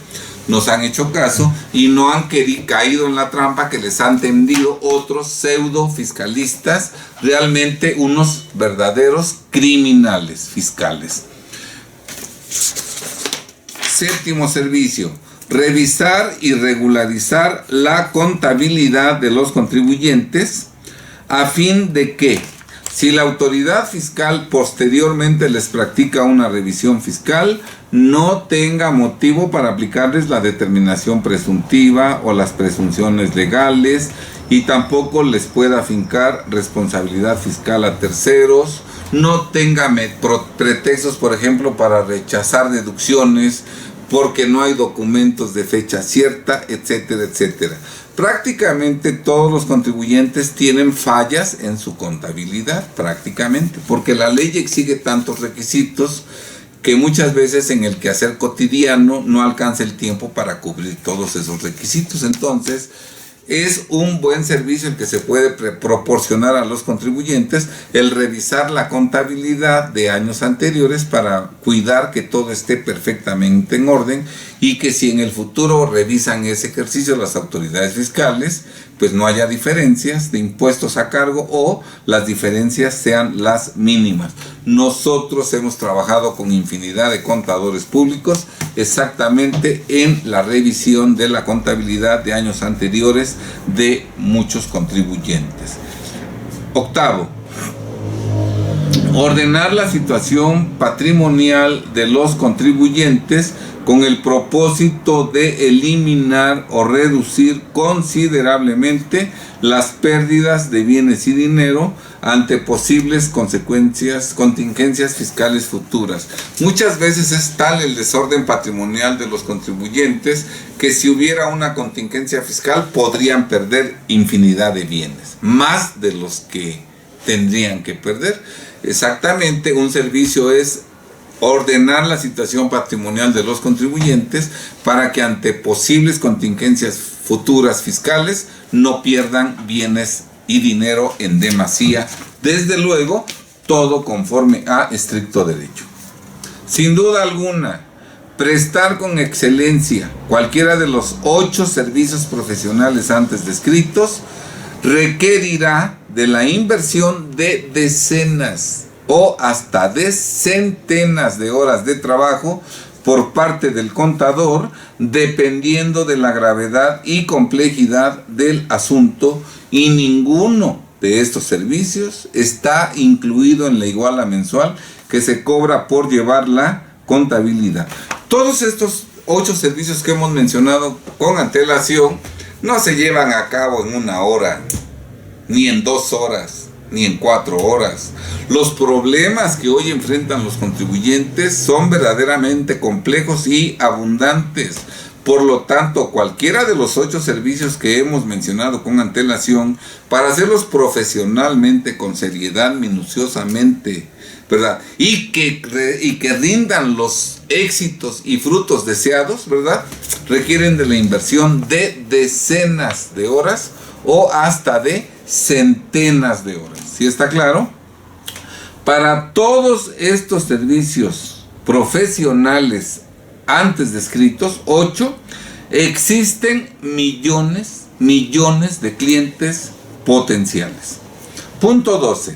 S1: nos han hecho caso y no han caído en la trampa que les han tendido otros pseudo fiscalistas, realmente unos verdaderos criminales fiscales. Séptimo servicio: revisar y regularizar la contabilidad de los contribuyentes a fin de que, si la autoridad fiscal posteriormente les practica una revisión fiscal, no tenga motivo para aplicarles la determinación presuntiva o las presunciones legales, y tampoco les pueda afincar responsabilidad fiscal a terceros, no tenga pretextos, por ejemplo, para rechazar deducciones porque no hay documentos de fecha cierta, etcétera, etcétera. Prácticamente todos los contribuyentes tienen fallas en su contabilidad, prácticamente, porque la ley exige tantos requisitos que muchas veces en el quehacer cotidiano no alcanza el tiempo para cubrir todos esos requisitos. Entonces, es un buen servicio el que se puede proporcionar a los contribuyentes, el revisar la contabilidad de años anteriores para cuidar que todo esté perfectamente en orden, y que si en el futuro revisan ese ejercicio las autoridades fiscales, pues no haya diferencias de impuestos a cargo o las diferencias sean las mínimas. Nosotros hemos trabajado con infinidad de contadores públicos exactamente en la revisión de la contabilidad de años anteriores de muchos contribuyentes. Octavo: ordenar la situación patrimonial de los contribuyentes con el propósito de eliminar o reducir considerablemente las pérdidas de bienes y dinero ante posibles contingencias fiscales futuras. Muchas veces es tal el desorden patrimonial de los contribuyentes que si hubiera una contingencia fiscal podrían perder infinidad de bienes, más de los que tendrían que perder. Exactamente, un servicio es ordenar la situación patrimonial de los contribuyentes para que ante posibles contingencias futuras fiscales no pierdan bienes y dinero en demasía, desde luego todo conforme a estricto derecho. Sin duda alguna, prestar con excelencia cualquiera de los 8 servicios profesionales antes descritos requerirá de la inversión de decenas o hasta de centenas de horas de trabajo por parte del contador, dependiendo de la gravedad y complejidad del asunto, y ninguno de estos servicios está incluido en la iguala mensual que se cobra por llevar la contabilidad. Todos estos 8 servicios que hemos mencionado con antelación no se llevan a cabo en 1 hora, ni en 2 horas, ni en 4 horas. Los problemas que hoy enfrentan los contribuyentes son verdaderamente complejos y abundantes. Por lo tanto, cualquiera de los 8 servicios que hemos mencionado con antelación, para hacerlos profesionalmente, con seriedad, minuciosamente, ¿verdad? Y que rindan los éxitos y frutos deseados, ¿verdad? Requieren de la inversión de decenas de horas o hasta de centenas de horas. ¿Sí está claro? Para todos estos servicios profesionales antes descritos, 8, existen millones de clientes potenciales. Punto 12.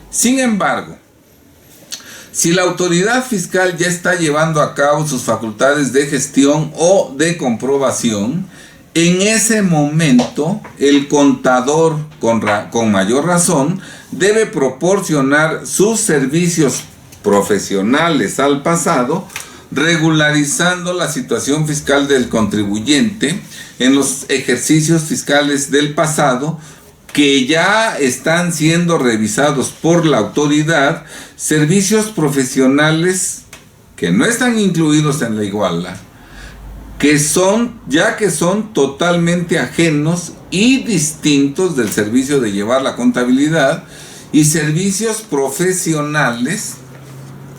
S1: Sin embargo, si la autoridad fiscal ya está llevando a cabo sus facultades de gestión o de comprobación, en ese momento el contador, con mayor razón, debe proporcionar sus servicios profesionales al pasado, regularizando la situación fiscal del contribuyente en los ejercicios fiscales del pasado que ya están siendo revisados por la autoridad, servicios profesionales que no están incluidos en la iguala, que son totalmente ajenos y distintos del servicio de llevar la contabilidad, y servicios profesionales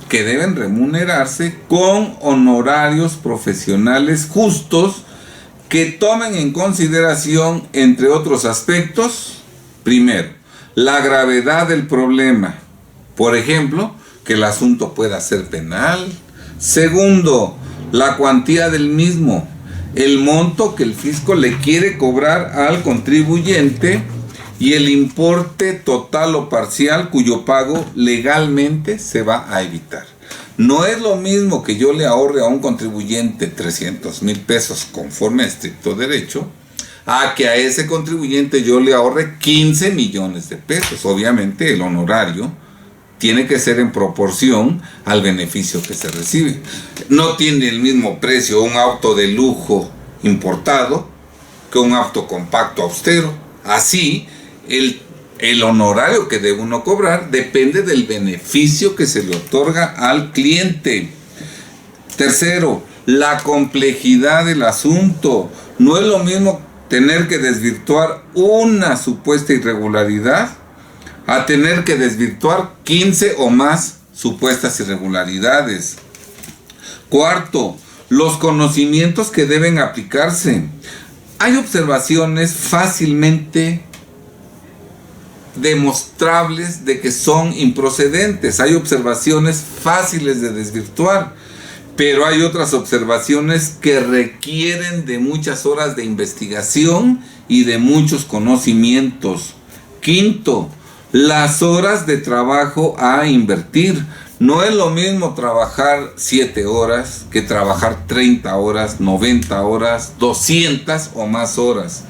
S1: que deben remunerarse con honorarios profesionales justos que tomen en consideración, entre otros aspectos, primero, la gravedad del problema, por ejemplo, que el asunto pueda ser penal. Segundo, la cuantía del mismo. el monto que el fisco le quiere cobrar al contribuyente y el importe total o parcial cuyo pago legalmente se va a evitar. No es lo mismo que yo le ahorre a un contribuyente 300,000 pesos conforme a estricto derecho, a que a ese contribuyente yo le ahorre 15 millones de pesos. Obviamente el honorario tiene que ser en proporción al beneficio que se recibe. No tiene el mismo precio un auto de lujo importado que un auto compacto austero. Así, el honorario que debe uno cobrar depende del beneficio que se le otorga al cliente. Tercero, la complejidad del asunto. No es lo mismo tener que desvirtuar una supuesta irregularidad a tener que desvirtuar 15 o más supuestas irregularidades. Cuarto, los conocimientos que deben aplicarse. Hay observaciones fácilmente demostrables de que son improcedentes. Hay observaciones fáciles de desvirtuar, pero hay otras observaciones que requieren de muchas horas de investigación y de muchos conocimientos. Quinto, las horas de trabajo a invertir. No es lo mismo trabajar 7 horas que trabajar 30 horas, 90 horas, 200 o más horas.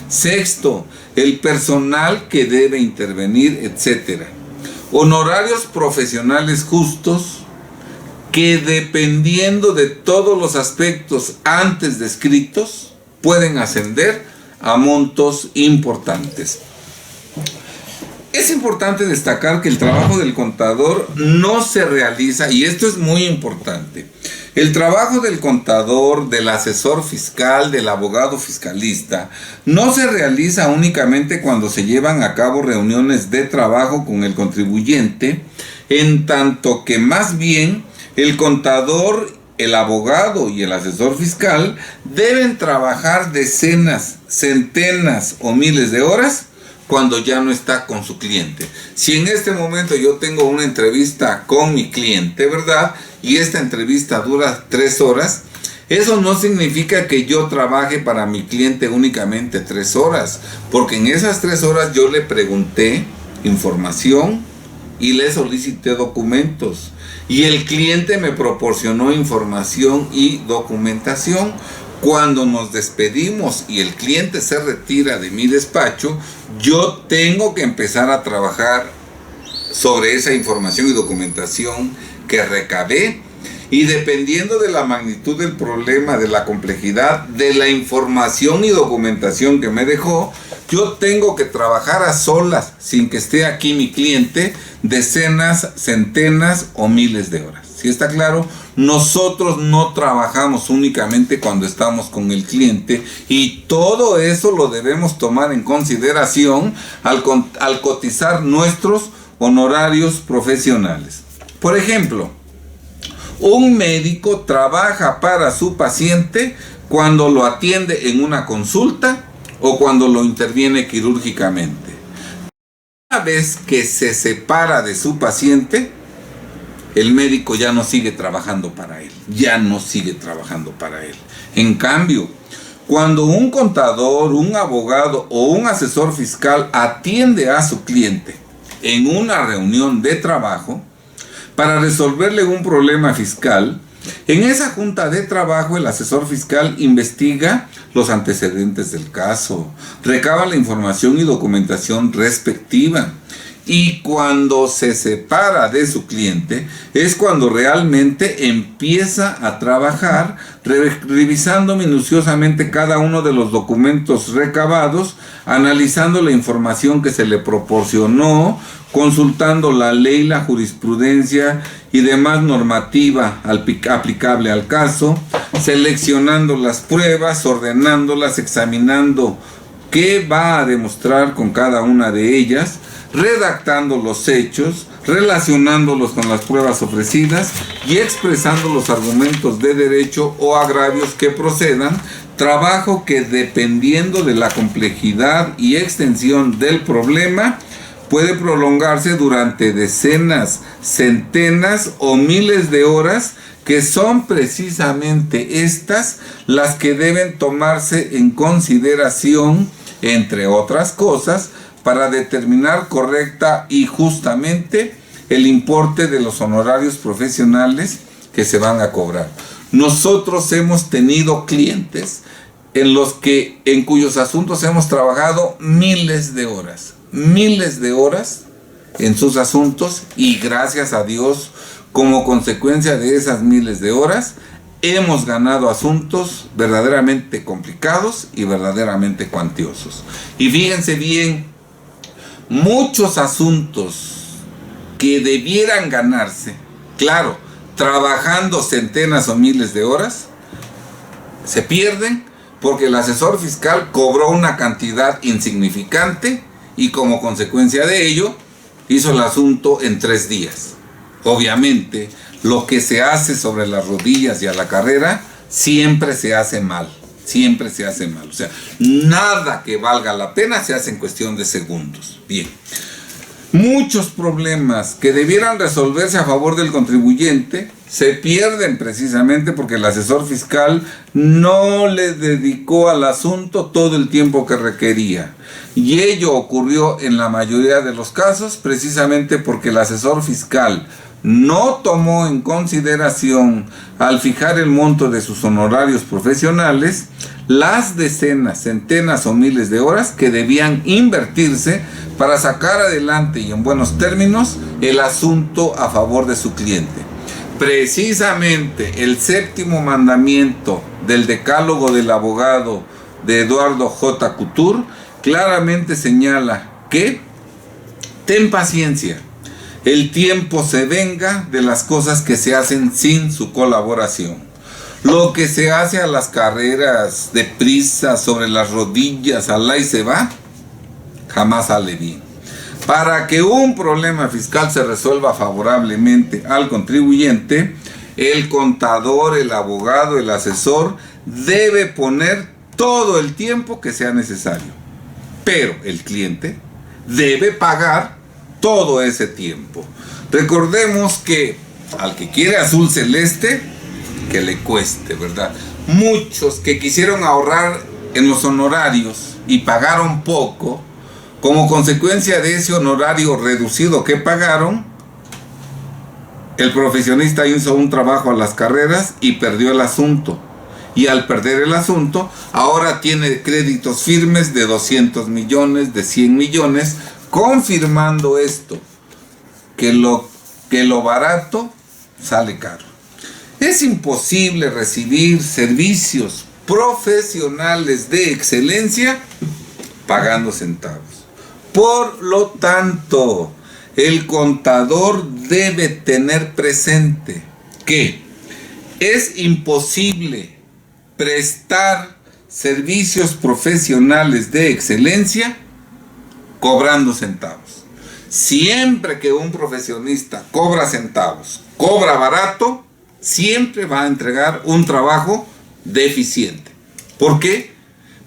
S1: Sexto, el personal que debe intervenir, etc. Honorarios profesionales justos que, dependiendo de todos los aspectos antes descritos, pueden ascender a montos importantes. Es importante destacar que el trabajo del contador no se realiza, y esto es muy importante, el trabajo del contador, del asesor fiscal, del abogado fiscalista, no se realiza únicamente cuando se llevan a cabo reuniones de trabajo con el contribuyente, en tanto que más bien el contador, el abogado y el asesor fiscal deben trabajar decenas, centenas o miles de horas cuando ya no está con su cliente. Si en este momento yo tengo una entrevista con mi cliente, ¿verdad? Y esta entrevista dura 3 horas, eso no significa que yo trabaje para mi cliente únicamente 3 horas, porque en esas 3 horas yo le pregunté información y le solicité documentos, y el cliente me proporcionó información y documentación. Cuando nos despedimos y el cliente se retira de mi despacho, yo tengo que empezar a trabajar sobre esa información y documentación que recabé, y dependiendo de la magnitud del problema, de la complejidad de la información y documentación que me dejó, yo tengo que trabajar a solas, sin que esté aquí mi cliente, decenas, centenas o miles de horas. ¿Sí está claro? Nosotros no trabajamos únicamente cuando estamos con el cliente, y todo eso lo debemos tomar en consideración al cotizar nuestros honorarios profesionales. Por ejemplo, un médico trabaja para su paciente cuando lo atiende en una consulta o cuando lo interviene quirúrgicamente. Una vez que se separa de su paciente, el médico ya no sigue trabajando para él, En cambio, cuando un contador, un abogado o un asesor fiscal atiende a su cliente en una reunión de trabajo para resolverle un problema fiscal, en esa junta de trabajo el asesor fiscal investiga los antecedentes del caso, recaba la información y documentación respectiva, y cuando se separa de su cliente es cuando realmente empieza a trabajar, revisando minuciosamente cada uno de los documentos recabados, analizando la información que se le proporcionó, consultando la ley, la jurisprudencia y demás normativa aplicable al caso, seleccionando las pruebas, ordenándolas, examinando qué va a demostrar con cada una de ellas, redactando los hechos, relacionándolos con las pruebas ofrecidas y expresando los argumentos de derecho o agravios que procedan, trabajo que, dependiendo de la complejidad y extensión del problema, puede prolongarse durante decenas, centenas o miles de horas, que son precisamente estas las que deben tomarse en consideración, entre otras cosas, para determinar correcta y justamente el importe de los honorarios profesionales que se van a cobrar. Nosotros hemos tenido clientes en cuyos asuntos hemos trabajado miles de horas en sus asuntos, y gracias a Dios, como consecuencia de esas miles de horas, hemos ganado asuntos verdaderamente complicados y verdaderamente cuantiosos. Y fíjense bien, muchos asuntos que debieran ganarse, claro, trabajando centenas o miles de horas, se pierden porque el asesor fiscal cobró una cantidad insignificante y como consecuencia de ello hizo el asunto en 3 días. Obviamente, lo que se hace sobre las rodillas y a la carrera siempre se hace mal. Siempre se hace mal. O sea, nada que valga la pena se hace en cuestión de segundos. Bien. Muchos problemas que debieran resolverse a favor del contribuyente se pierden precisamente porque el asesor fiscal no le dedicó al asunto todo el tiempo que requería. Y ello ocurrió en la mayoría de los casos precisamente porque el asesor fiscal no tomó en consideración, al fijar el monto de sus honorarios profesionales, las decenas, centenas o miles de horas que debían invertirse para sacar adelante y en buenos términos el asunto a favor de su cliente. Precisamente el 7º mandamiento del Decálogo del Abogado de Eduardo J. Couture claramente señala que ten paciencia, el tiempo se venga de las cosas que se hacen sin su colaboración. Lo que se hace a las carreras deprisa, sobre las rodillas, alá y se va, jamás sale bien. Para que un problema fiscal se resuelva favorablemente al contribuyente, el contador, el abogado, el asesor debe poner todo el tiempo que sea necesario. Pero el cliente debe pagar todo ese tiempo. Recordemos que al que quiere azul celeste, que le cueste, ¿verdad? Muchos que quisieron ahorrar en los honorarios y pagaron poco, como consecuencia de ese honorario reducido que pagaron, el profesionista hizo un trabajo a las carreras y perdió el asunto. Y al perder el asunto, ahora tiene créditos firmes de 200 millones, de 100 millones, confirmando esto, que lo barato sale caro. Es imposible recibir servicios profesionales de excelencia pagando centavos. Por lo tanto, el contador debe tener presente que es imposible prestar servicios profesionales de excelencia cobrando centavos. Siempre que un profesionista cobra centavos, cobra barato, siempre va a entregar un trabajo deficiente. ¿Por qué?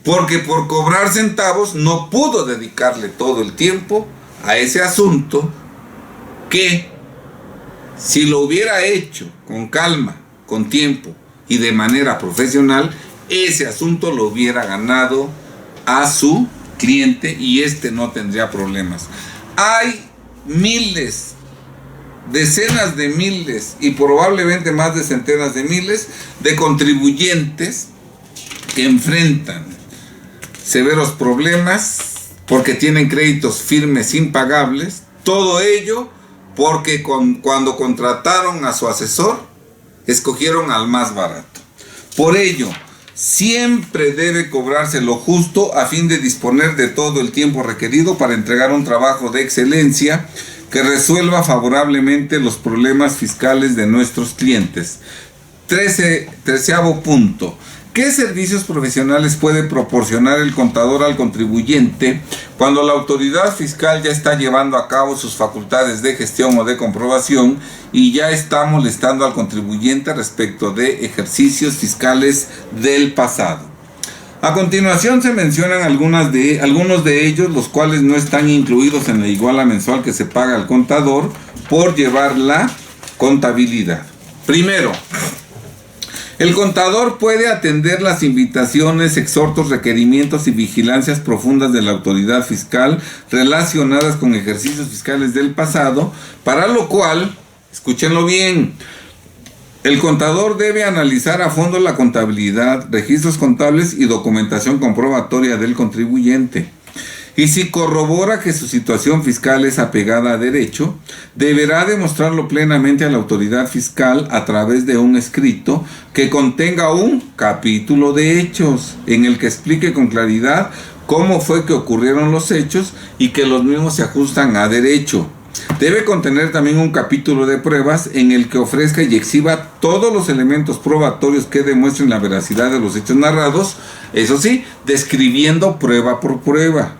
S1: Porque por cobrar centavos no pudo dedicarle todo el tiempo a ese asunto que, si lo hubiera hecho con calma, con tiempo y de manera profesional, ese asunto lo hubiera ganado a su cliente y este no tendría problemas. Hay miles, decenas de miles y probablemente más de centenas de miles de contribuyentes que enfrentan severos problemas porque tienen créditos firmes impagables. Todo ello porque cuando contrataron a su asesor escogieron al más barato. Por ello, siempre debe cobrarse lo justo a fin de disponer de todo el tiempo requerido para entregar un trabajo de excelencia que resuelva favorablemente los problemas fiscales de nuestros clientes. 13º punto. ¿Qué servicios profesionales puede proporcionar el contador al contribuyente cuando la autoridad fiscal ya está llevando a cabo sus facultades de gestión o de comprobación y ya está molestando al contribuyente respecto de ejercicios fiscales del pasado? A continuación se mencionan algunos de ellos, los cuales no están incluidos en la iguala mensual que se paga al contador por llevar la contabilidad. Primero, el contador puede atender las invitaciones, exhortos, requerimientos y vigilancias profundas de la autoridad fiscal relacionadas con ejercicios fiscales del pasado, para lo cual, escúchenlo bien, el contador debe analizar a fondo la contabilidad, registros contables y documentación comprobatoria del contribuyente. Y si corrobora que su situación fiscal es apegada a derecho, deberá demostrarlo plenamente a la autoridad fiscal a través de un escrito que contenga un capítulo de hechos, en el que explique con claridad cómo fue que ocurrieron los hechos y que los mismos se ajustan a derecho. Debe contener también un capítulo de pruebas en el que ofrezca y exhiba todos los elementos probatorios que demuestren la veracidad de los hechos narrados, eso sí, describiendo prueba por prueba.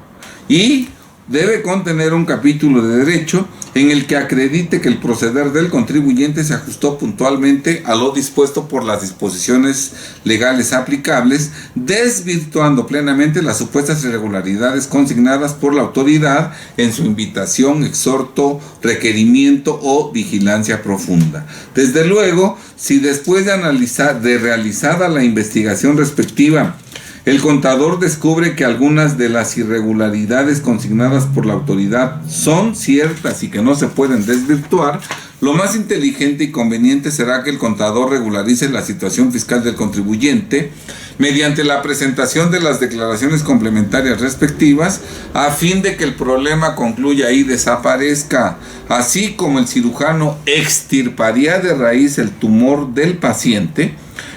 S1: Y debe contener un capítulo de derecho en el que acredite que el proceder del contribuyente se ajustó puntualmente a lo dispuesto por las disposiciones legales aplicables, desvirtuando plenamente las supuestas irregularidades consignadas por la autoridad en su invitación, exhorto, requerimiento o vigilancia profunda. Desde luego, si después de realizada la investigación respectiva, el contador descubre que algunas de las irregularidades consignadas por la autoridad son ciertas y que no se pueden desvirtuar, lo más inteligente y conveniente será que el contador regularice la situación fiscal del contribuyente mediante la presentación de las declaraciones complementarias respectivas, a fin de que el problema concluya y desaparezca, así como el cirujano extirparía de raíz el tumor del paciente.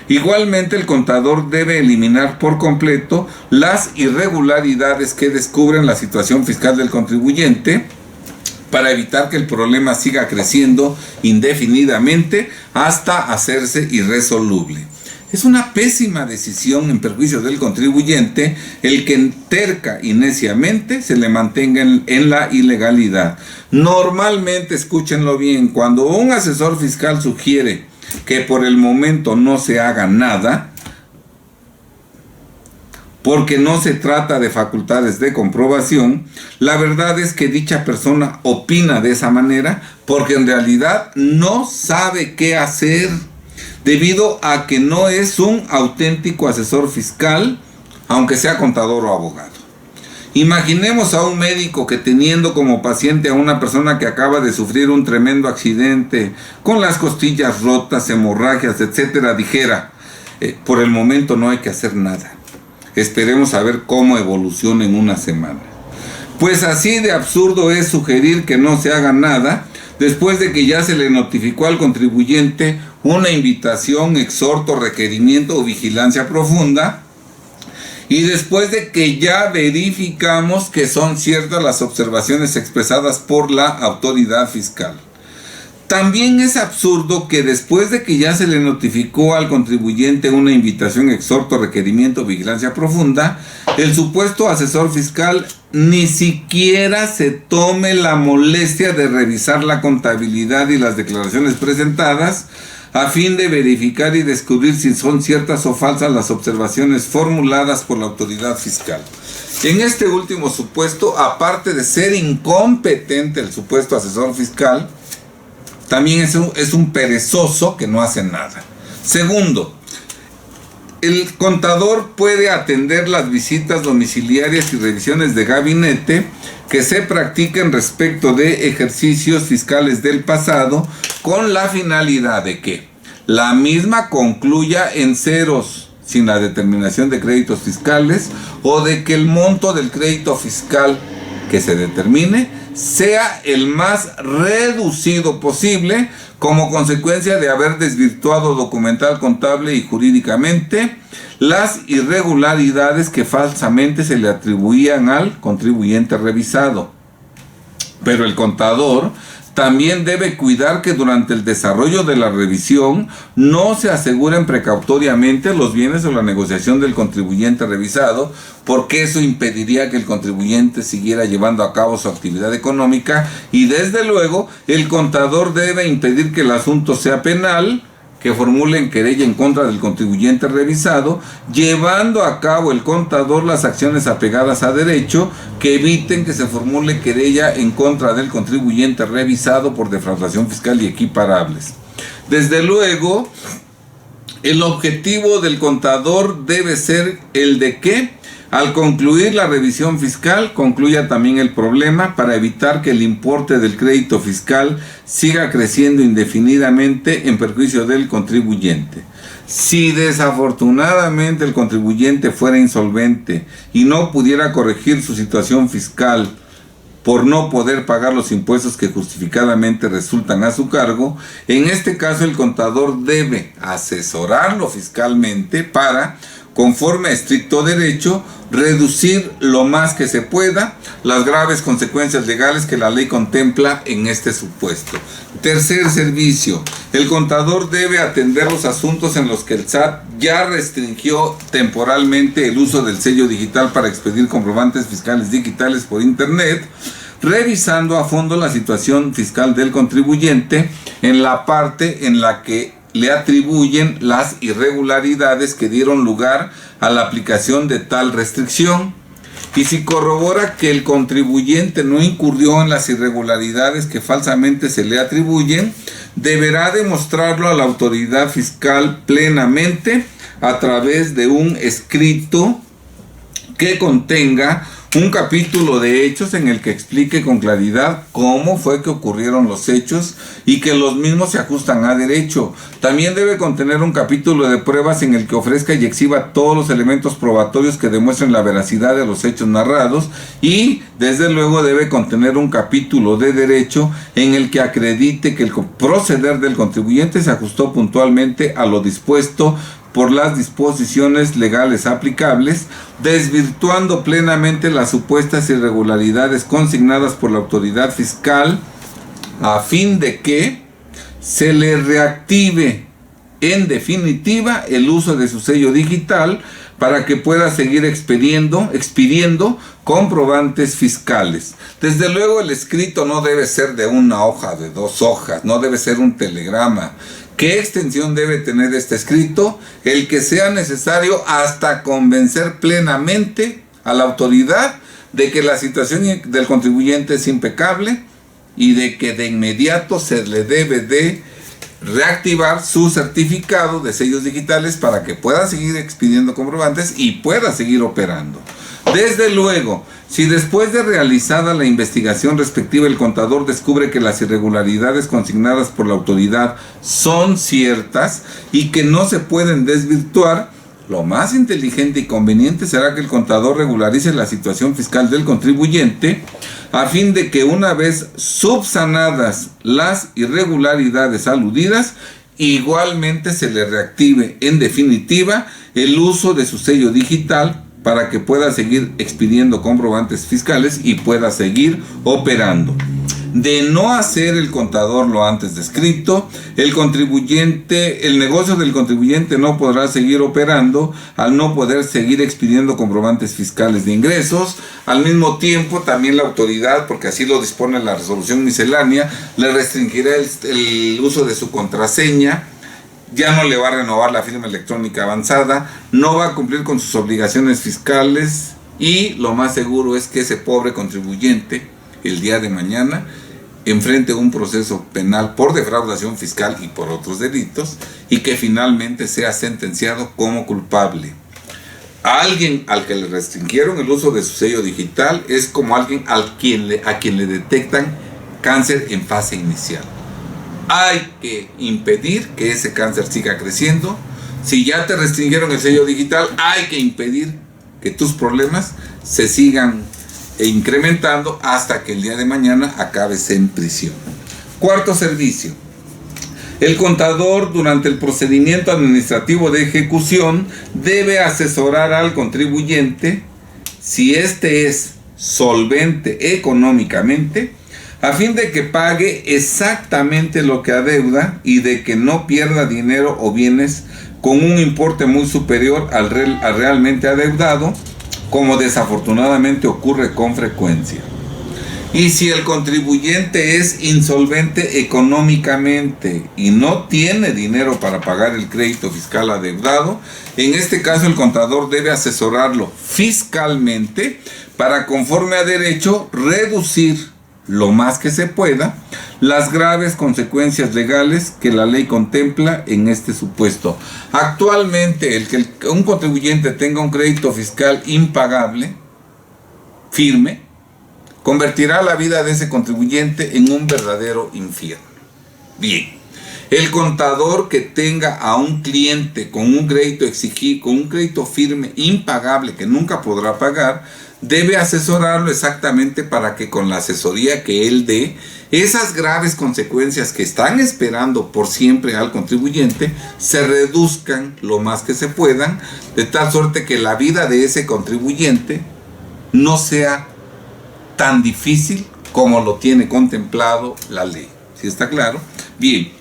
S1: Igualmente, el contador debe eliminar por completo las irregularidades que descubren la situación fiscal del contribuyente, para evitar que el problema siga creciendo indefinidamente hasta hacerse irresoluble. Es una pésima decisión en perjuicio del contribuyente el que terca y neciamente se le mantenga en la ilegalidad. Normalmente, escúchenlo bien, cuando un asesor fiscal sugiere que por el momento no se haga nada, porque no se trata de facultades de comprobación, la verdad es que dicha persona opina de esa manera porque en realidad no sabe qué hacer, debido a que no es un auténtico asesor fiscal, aunque sea contador o abogado. Imaginemos a un médico que, teniendo como paciente a una persona que acaba de sufrir un tremendo accidente, con las costillas rotas, hemorragias, etcétera, dijera: por el momento no hay que hacer nada. Esperemos a ver cómo evoluciona en una semana. Pues así de absurdo es sugerir que no se haga nada después de que ya se le notificó al contribuyente una invitación, exhorto, requerimiento o vigilancia profunda, y después de que ya verificamos que son ciertas las observaciones expresadas por la autoridad fiscal. También es absurdo que después de que ya se le notificó al contribuyente una invitación, exhorto, requerimiento, vigilancia profunda, el supuesto asesor fiscal ni siquiera se tome la molestia de revisar la contabilidad y las declaraciones presentadas, a fin de verificar y descubrir si son ciertas o falsas las observaciones formuladas por la autoridad fiscal. En este último supuesto, aparte de ser incompetente el supuesto asesor fiscal, también es un perezoso que no hace nada. Segundo, el contador puede atender las visitas domiciliarias y revisiones de gabinete que se practiquen respecto de ejercicios fiscales del pasado, con la finalidad de que la misma concluya en ceros, sin la determinación de créditos fiscales, o de que el monto del crédito fiscal que se determine sea el más reducido posible, como consecuencia de haber desvirtuado documental, contable y jurídicamente las irregularidades que falsamente se le atribuían al contribuyente revisado. Pero el contador también debe cuidar que durante el desarrollo de la revisión no se aseguren precautoriamente los bienes o la negociación del contribuyente revisado, porque eso impediría que el contribuyente siguiera llevando a cabo su actividad económica, y desde luego el contador debe impedir que el asunto sea penal, que formulen querella en contra del contribuyente revisado, llevando a cabo el contador las acciones apegadas a derecho que eviten que se formule querella en contra del contribuyente revisado por defraudación fiscal y equiparables. Desde luego, el objetivo del contador debe ser el de que, al concluir la revisión fiscal, concluya también el problema para evitar que el importe del crédito fiscal siga creciendo indefinidamente en perjuicio del contribuyente. Si desafortunadamente el contribuyente fuera insolvente y no pudiera corregir su situación fiscal por no poder pagar los impuestos que justificadamente resultan a su cargo, en este caso el contador debe asesorarlo fiscalmente para, conforme a estricto derecho, reducir lo más que se pueda las graves consecuencias legales que la ley contempla en este supuesto. Tercer servicio, el contador debe atender los asuntos en los que el SAT ya restringió temporalmente el uso del sello digital para expedir comprobantes fiscales digitales por internet, revisando a fondo la situación fiscal del contribuyente en la parte en la que le atribuyen las irregularidades que dieron lugar a la aplicación de tal restricción, y si corrobora que el contribuyente no incurrió en las irregularidades que falsamente se le atribuyen, deberá demostrarlo a la autoridad fiscal plenamente a través de un escrito que contenga un capítulo de hechos en el que explique con claridad cómo fue que ocurrieron los hechos y que los mismos se ajustan a derecho. También debe contener un capítulo de pruebas en el que ofrezca y exhiba todos los elementos probatorios que demuestren la veracidad de los hechos narrados, y desde luego debe contener un capítulo de derecho en el que acredite que el proceder del contribuyente se ajustó puntualmente a lo dispuesto por las disposiciones legales aplicables, desvirtuando plenamente las supuestas irregularidades consignadas por la autoridad fiscal, a fin de que se le reactive en definitiva el uso de su sello digital para que pueda seguir expidiendo comprobantes fiscales. Desde luego, el escrito no debe ser de una hoja, de 2 hojas, no debe ser un telegrama. ¿Qué extensión debe tener este escrito? El que sea necesario hasta convencer plenamente a la autoridad de que la situación del contribuyente es impecable y de que de inmediato se le debe de reactivar su certificado de sellos digitales para que pueda seguir expidiendo comprobantes y pueda seguir operando. Desde luego, si después de realizada la investigación respectiva el contador descubre que las irregularidades consignadas por la autoridad son ciertas y que no se pueden desvirtuar, lo más inteligente y conveniente será que el contador regularice la situación fiscal del contribuyente, a fin de que, una vez subsanadas las irregularidades aludidas, igualmente se le reactive en definitiva el uso de su sello digital para que pueda seguir expidiendo comprobantes fiscales y pueda seguir operando. De no hacer el contador lo antes descrito, el negocio del contribuyente no podrá seguir operando al no poder seguir expidiendo comprobantes fiscales de ingresos. Al mismo tiempo, también la autoridad, porque así lo dispone la resolución miscelánea, le restringirá el uso de su contraseña. Ya no le va a renovar la firma electrónica avanzada, no va a cumplir con sus obligaciones fiscales, y lo más seguro es que ese pobre contribuyente el día de mañana enfrente un proceso penal por defraudación fiscal y por otros delitos, y que finalmente sea sentenciado como culpable. A alguien al que le restringieron el uso de su sello digital es como alguien a quien le detectan cáncer en fase inicial. Hay que impedir que ese cáncer siga creciendo. Si ya te restringieron el sello digital, hay que impedir que tus problemas se sigan incrementando hasta que el día de mañana acabes en prisión. Cuarto servicio. El contador, durante el procedimiento administrativo de ejecución, debe asesorar al contribuyente, si éste es solvente económicamente, a fin de que pague exactamente lo que adeuda y de que no pierda dinero o bienes con un importe muy superior al realmente adeudado, como desafortunadamente ocurre con frecuencia. Y si el contribuyente es insolvente económicamente y no tiene dinero para pagar el crédito fiscal adeudado, en este caso el contador debe asesorarlo fiscalmente para, conforme a derecho, reducir lo más que se pueda las graves consecuencias legales que la ley contempla en este supuesto. Actualmente, el que un contribuyente tenga un crédito fiscal impagable, firme, convertirá la vida de ese contribuyente en un verdadero infierno. Bien, el contador que tenga a un cliente con un crédito exigido, con un crédito firme, impagable, que nunca podrá pagar, debe asesorarlo exactamente para que con la asesoría que él dé, esas graves consecuencias que están esperando por siempre al contribuyente se reduzcan lo más que se puedan, de tal suerte que la vida de ese contribuyente no sea tan difícil como lo tiene contemplado la ley. ¿Sí está claro? Bien.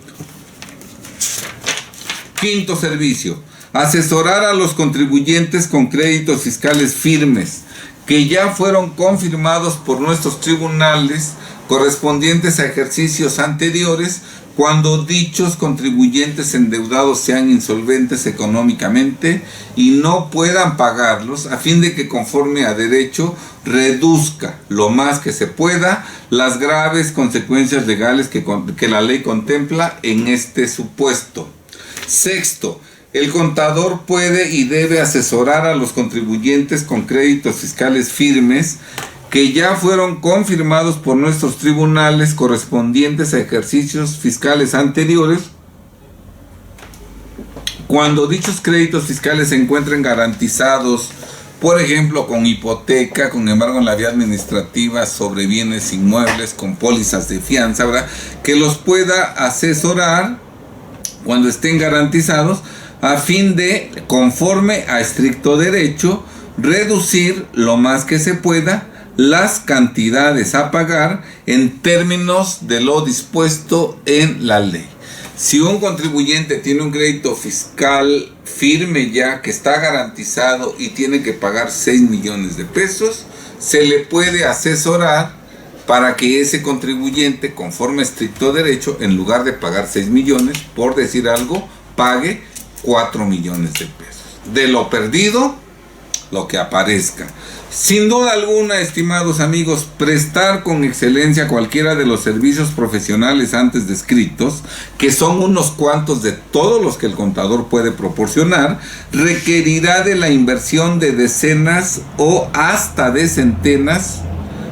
S1: Quinto servicio: asesorar a los contribuyentes con créditos fiscales firmes que ya fueron confirmados por nuestros tribunales correspondientes a ejercicios anteriores, cuando dichos contribuyentes endeudados sean insolventes económicamente y no puedan pagarlos, a fin de que conforme a derecho reduzca lo más que se pueda las graves consecuencias legales que la ley contempla en este supuesto. Sexto, el contador puede y debe asesorar a los contribuyentes con créditos fiscales firmes que ya fueron confirmados por nuestros tribunales correspondientes a ejercicios fiscales anteriores, cuando dichos créditos fiscales se encuentren garantizados, por ejemplo, con hipoteca, con embargo en la vía administrativa sobre bienes inmuebles, con pólizas de fianza, ¿verdad?, que los pueda asesorar cuando estén garantizados, a fin de, conforme a estricto derecho, reducir lo más que se pueda las cantidades a pagar en términos de lo dispuesto en la ley. Si un contribuyente tiene un crédito fiscal firme ya que está garantizado y tiene que pagar 6 millones de pesos, se le puede asesorar para que ese contribuyente, conforme a estricto derecho, en lugar de pagar 6 millones, por decir algo, pague 4 millones de pesos. De lo perdido, lo que aparezca. Sin duda alguna, estimados amigos, prestar con excelencia cualquiera de los servicios profesionales antes descritos, que son unos cuantos de todos los que el contador puede proporcionar, requerirá de la inversión de decenas o hasta de centenas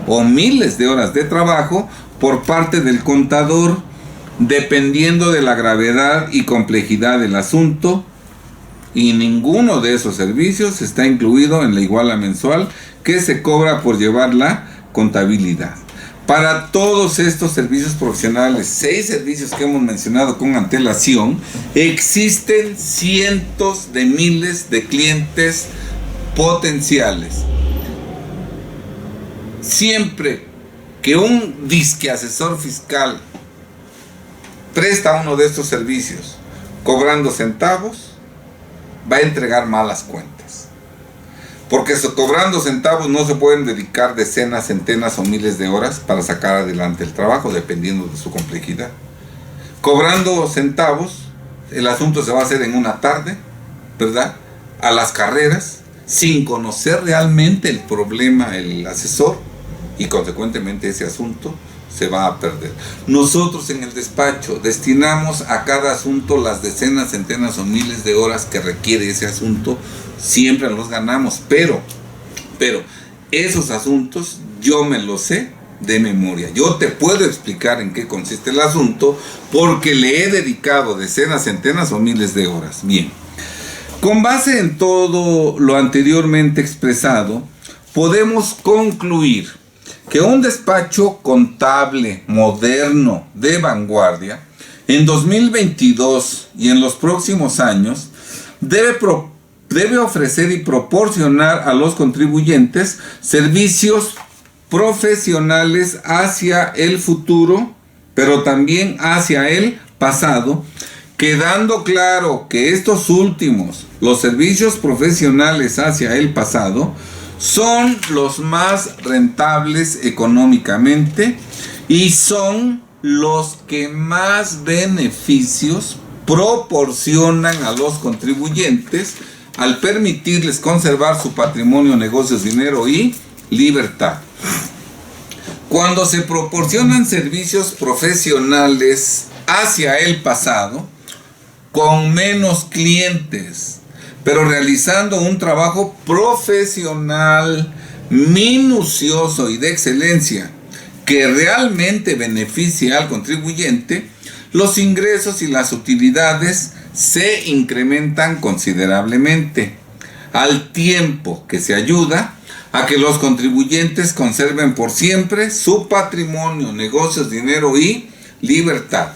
S1: o miles de horas de trabajo por parte del contador, dependiendo de la gravedad y complejidad del asunto, y ninguno de esos servicios está incluido en la iguala mensual que se cobra por llevar la contabilidad. Para todos estos servicios profesionales, 6 servicios que hemos mencionado con antelación, existen cientos de miles de clientes potenciales. Siempre que un disque asesor fiscal presta uno de estos servicios cobrando centavos, va a entregar malas cuentas, porque cobrando centavos no se pueden dedicar decenas, centenas o miles de horas para sacar adelante el trabajo, dependiendo de su complejidad. Cobrando centavos, el asunto se va a hacer en una tarde, ¿verdad?, a las carreras, sin conocer realmente el problema el asesor, y consecuentemente ese asunto se va a perder. Nosotros en el despacho destinamos a cada asunto las decenas, centenas o miles de horas que requiere ese asunto, siempre los ganamos, pero esos asuntos yo me los sé de memoria. Yo te puedo explicar en qué consiste el asunto porque le he dedicado decenas, centenas o miles de horas. Bien, con base en todo lo anteriormente expresado, podemos concluir que un despacho contable moderno de vanguardia en 2022 y en los próximos años debe ofrecer y proporcionar a los contribuyentes servicios profesionales hacia el futuro, pero también hacia el pasado, quedando claro que estos últimos, los servicios profesionales hacia el pasado, son los más rentables económicamente y son los que más beneficios proporcionan a los contribuyentes al permitirles conservar su patrimonio, negocios, dinero y libertad. Cuando se proporcionan servicios profesionales hacia el pasado, con menos clientes, pero realizando un trabajo profesional, minucioso y de excelencia, que realmente beneficie al contribuyente, los ingresos y las utilidades se incrementan considerablemente, al tiempo que se ayuda a que los contribuyentes conserven por siempre su patrimonio, negocios, dinero y libertad.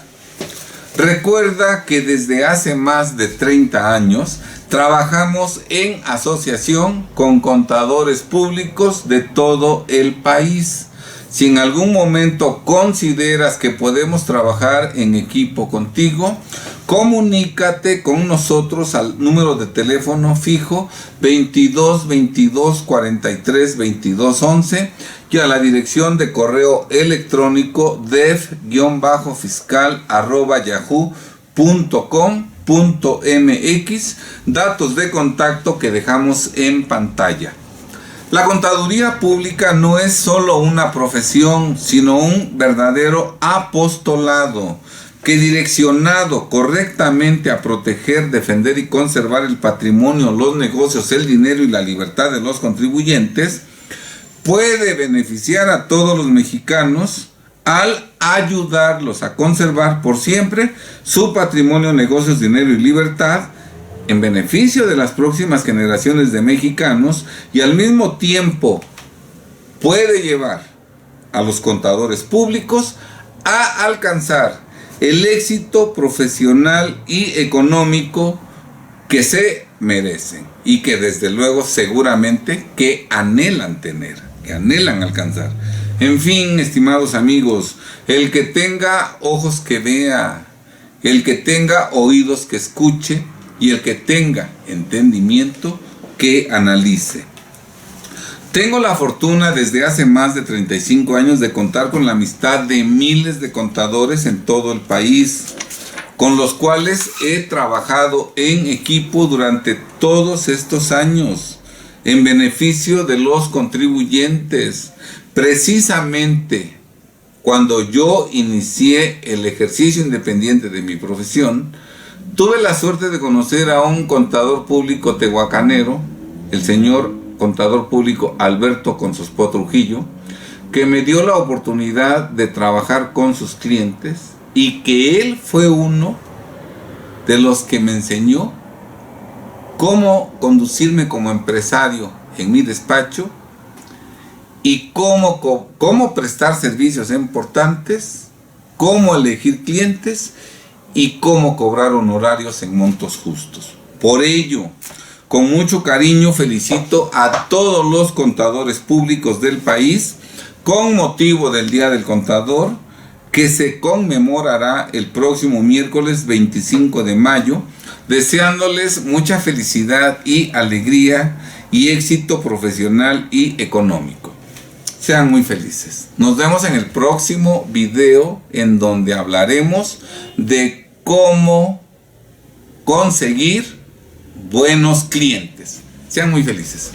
S1: Recuerda que desde hace más de 30 años trabajamos en asociación con contadores públicos de todo el país. Si en algún momento consideras que podemos trabajar en equipo contigo, comunícate con nosotros al número de teléfono fijo 22 22 43 22 11 y a la dirección de correo electrónico def-fiscal@yahoo.com.mx, datos de contacto que dejamos en pantalla. La contaduría pública no es solo una profesión, sino un verdadero apostolado que, direccionado correctamente a proteger, defender y conservar el patrimonio, los negocios, el dinero y la libertad de los contribuyentes, puede beneficiar a todos los mexicanos al ayudarlos a conservar por siempre su patrimonio, negocios, dinero y libertad, en beneficio de las próximas generaciones de mexicanos, y al mismo tiempo puede llevar a los contadores públicos a alcanzar el éxito profesional y económico que se merecen y que desde luego seguramente que anhelan tener, que anhelan alcanzar. En fin, estimados amigos, el que tenga ojos que vea, el que tenga oídos que escuche, y el que tenga entendimiento que analice. Tengo la fortuna desde hace más de 35 años de contar con la amistad de miles de contadores en todo el país, con los cuales he trabajado en equipo durante todos estos años, en beneficio de los contribuyentes. Precisamente cuando yo inicié el ejercicio independiente de mi profesión, tuve la suerte de conocer a un contador público tehuacanero, el señor contador público Alberto Consospó Trujillo, que me dio la oportunidad de trabajar con sus clientes y que él fue uno de los que me enseñó cómo conducirme como empresario en mi despacho y cómo prestar servicios importantes, cómo elegir clientes y cómo cobrar honorarios en montos justos. Por ello, con mucho cariño felicito a todos los contadores públicos del país con motivo del Día del Contador, que se conmemorará el próximo miércoles 25 de mayo, deseándoles mucha felicidad y alegría y éxito profesional y económico. Sean muy felices. Nos vemos en el próximo video, en donde hablaremos de cómo conseguir buenos clientes. Sean muy felices.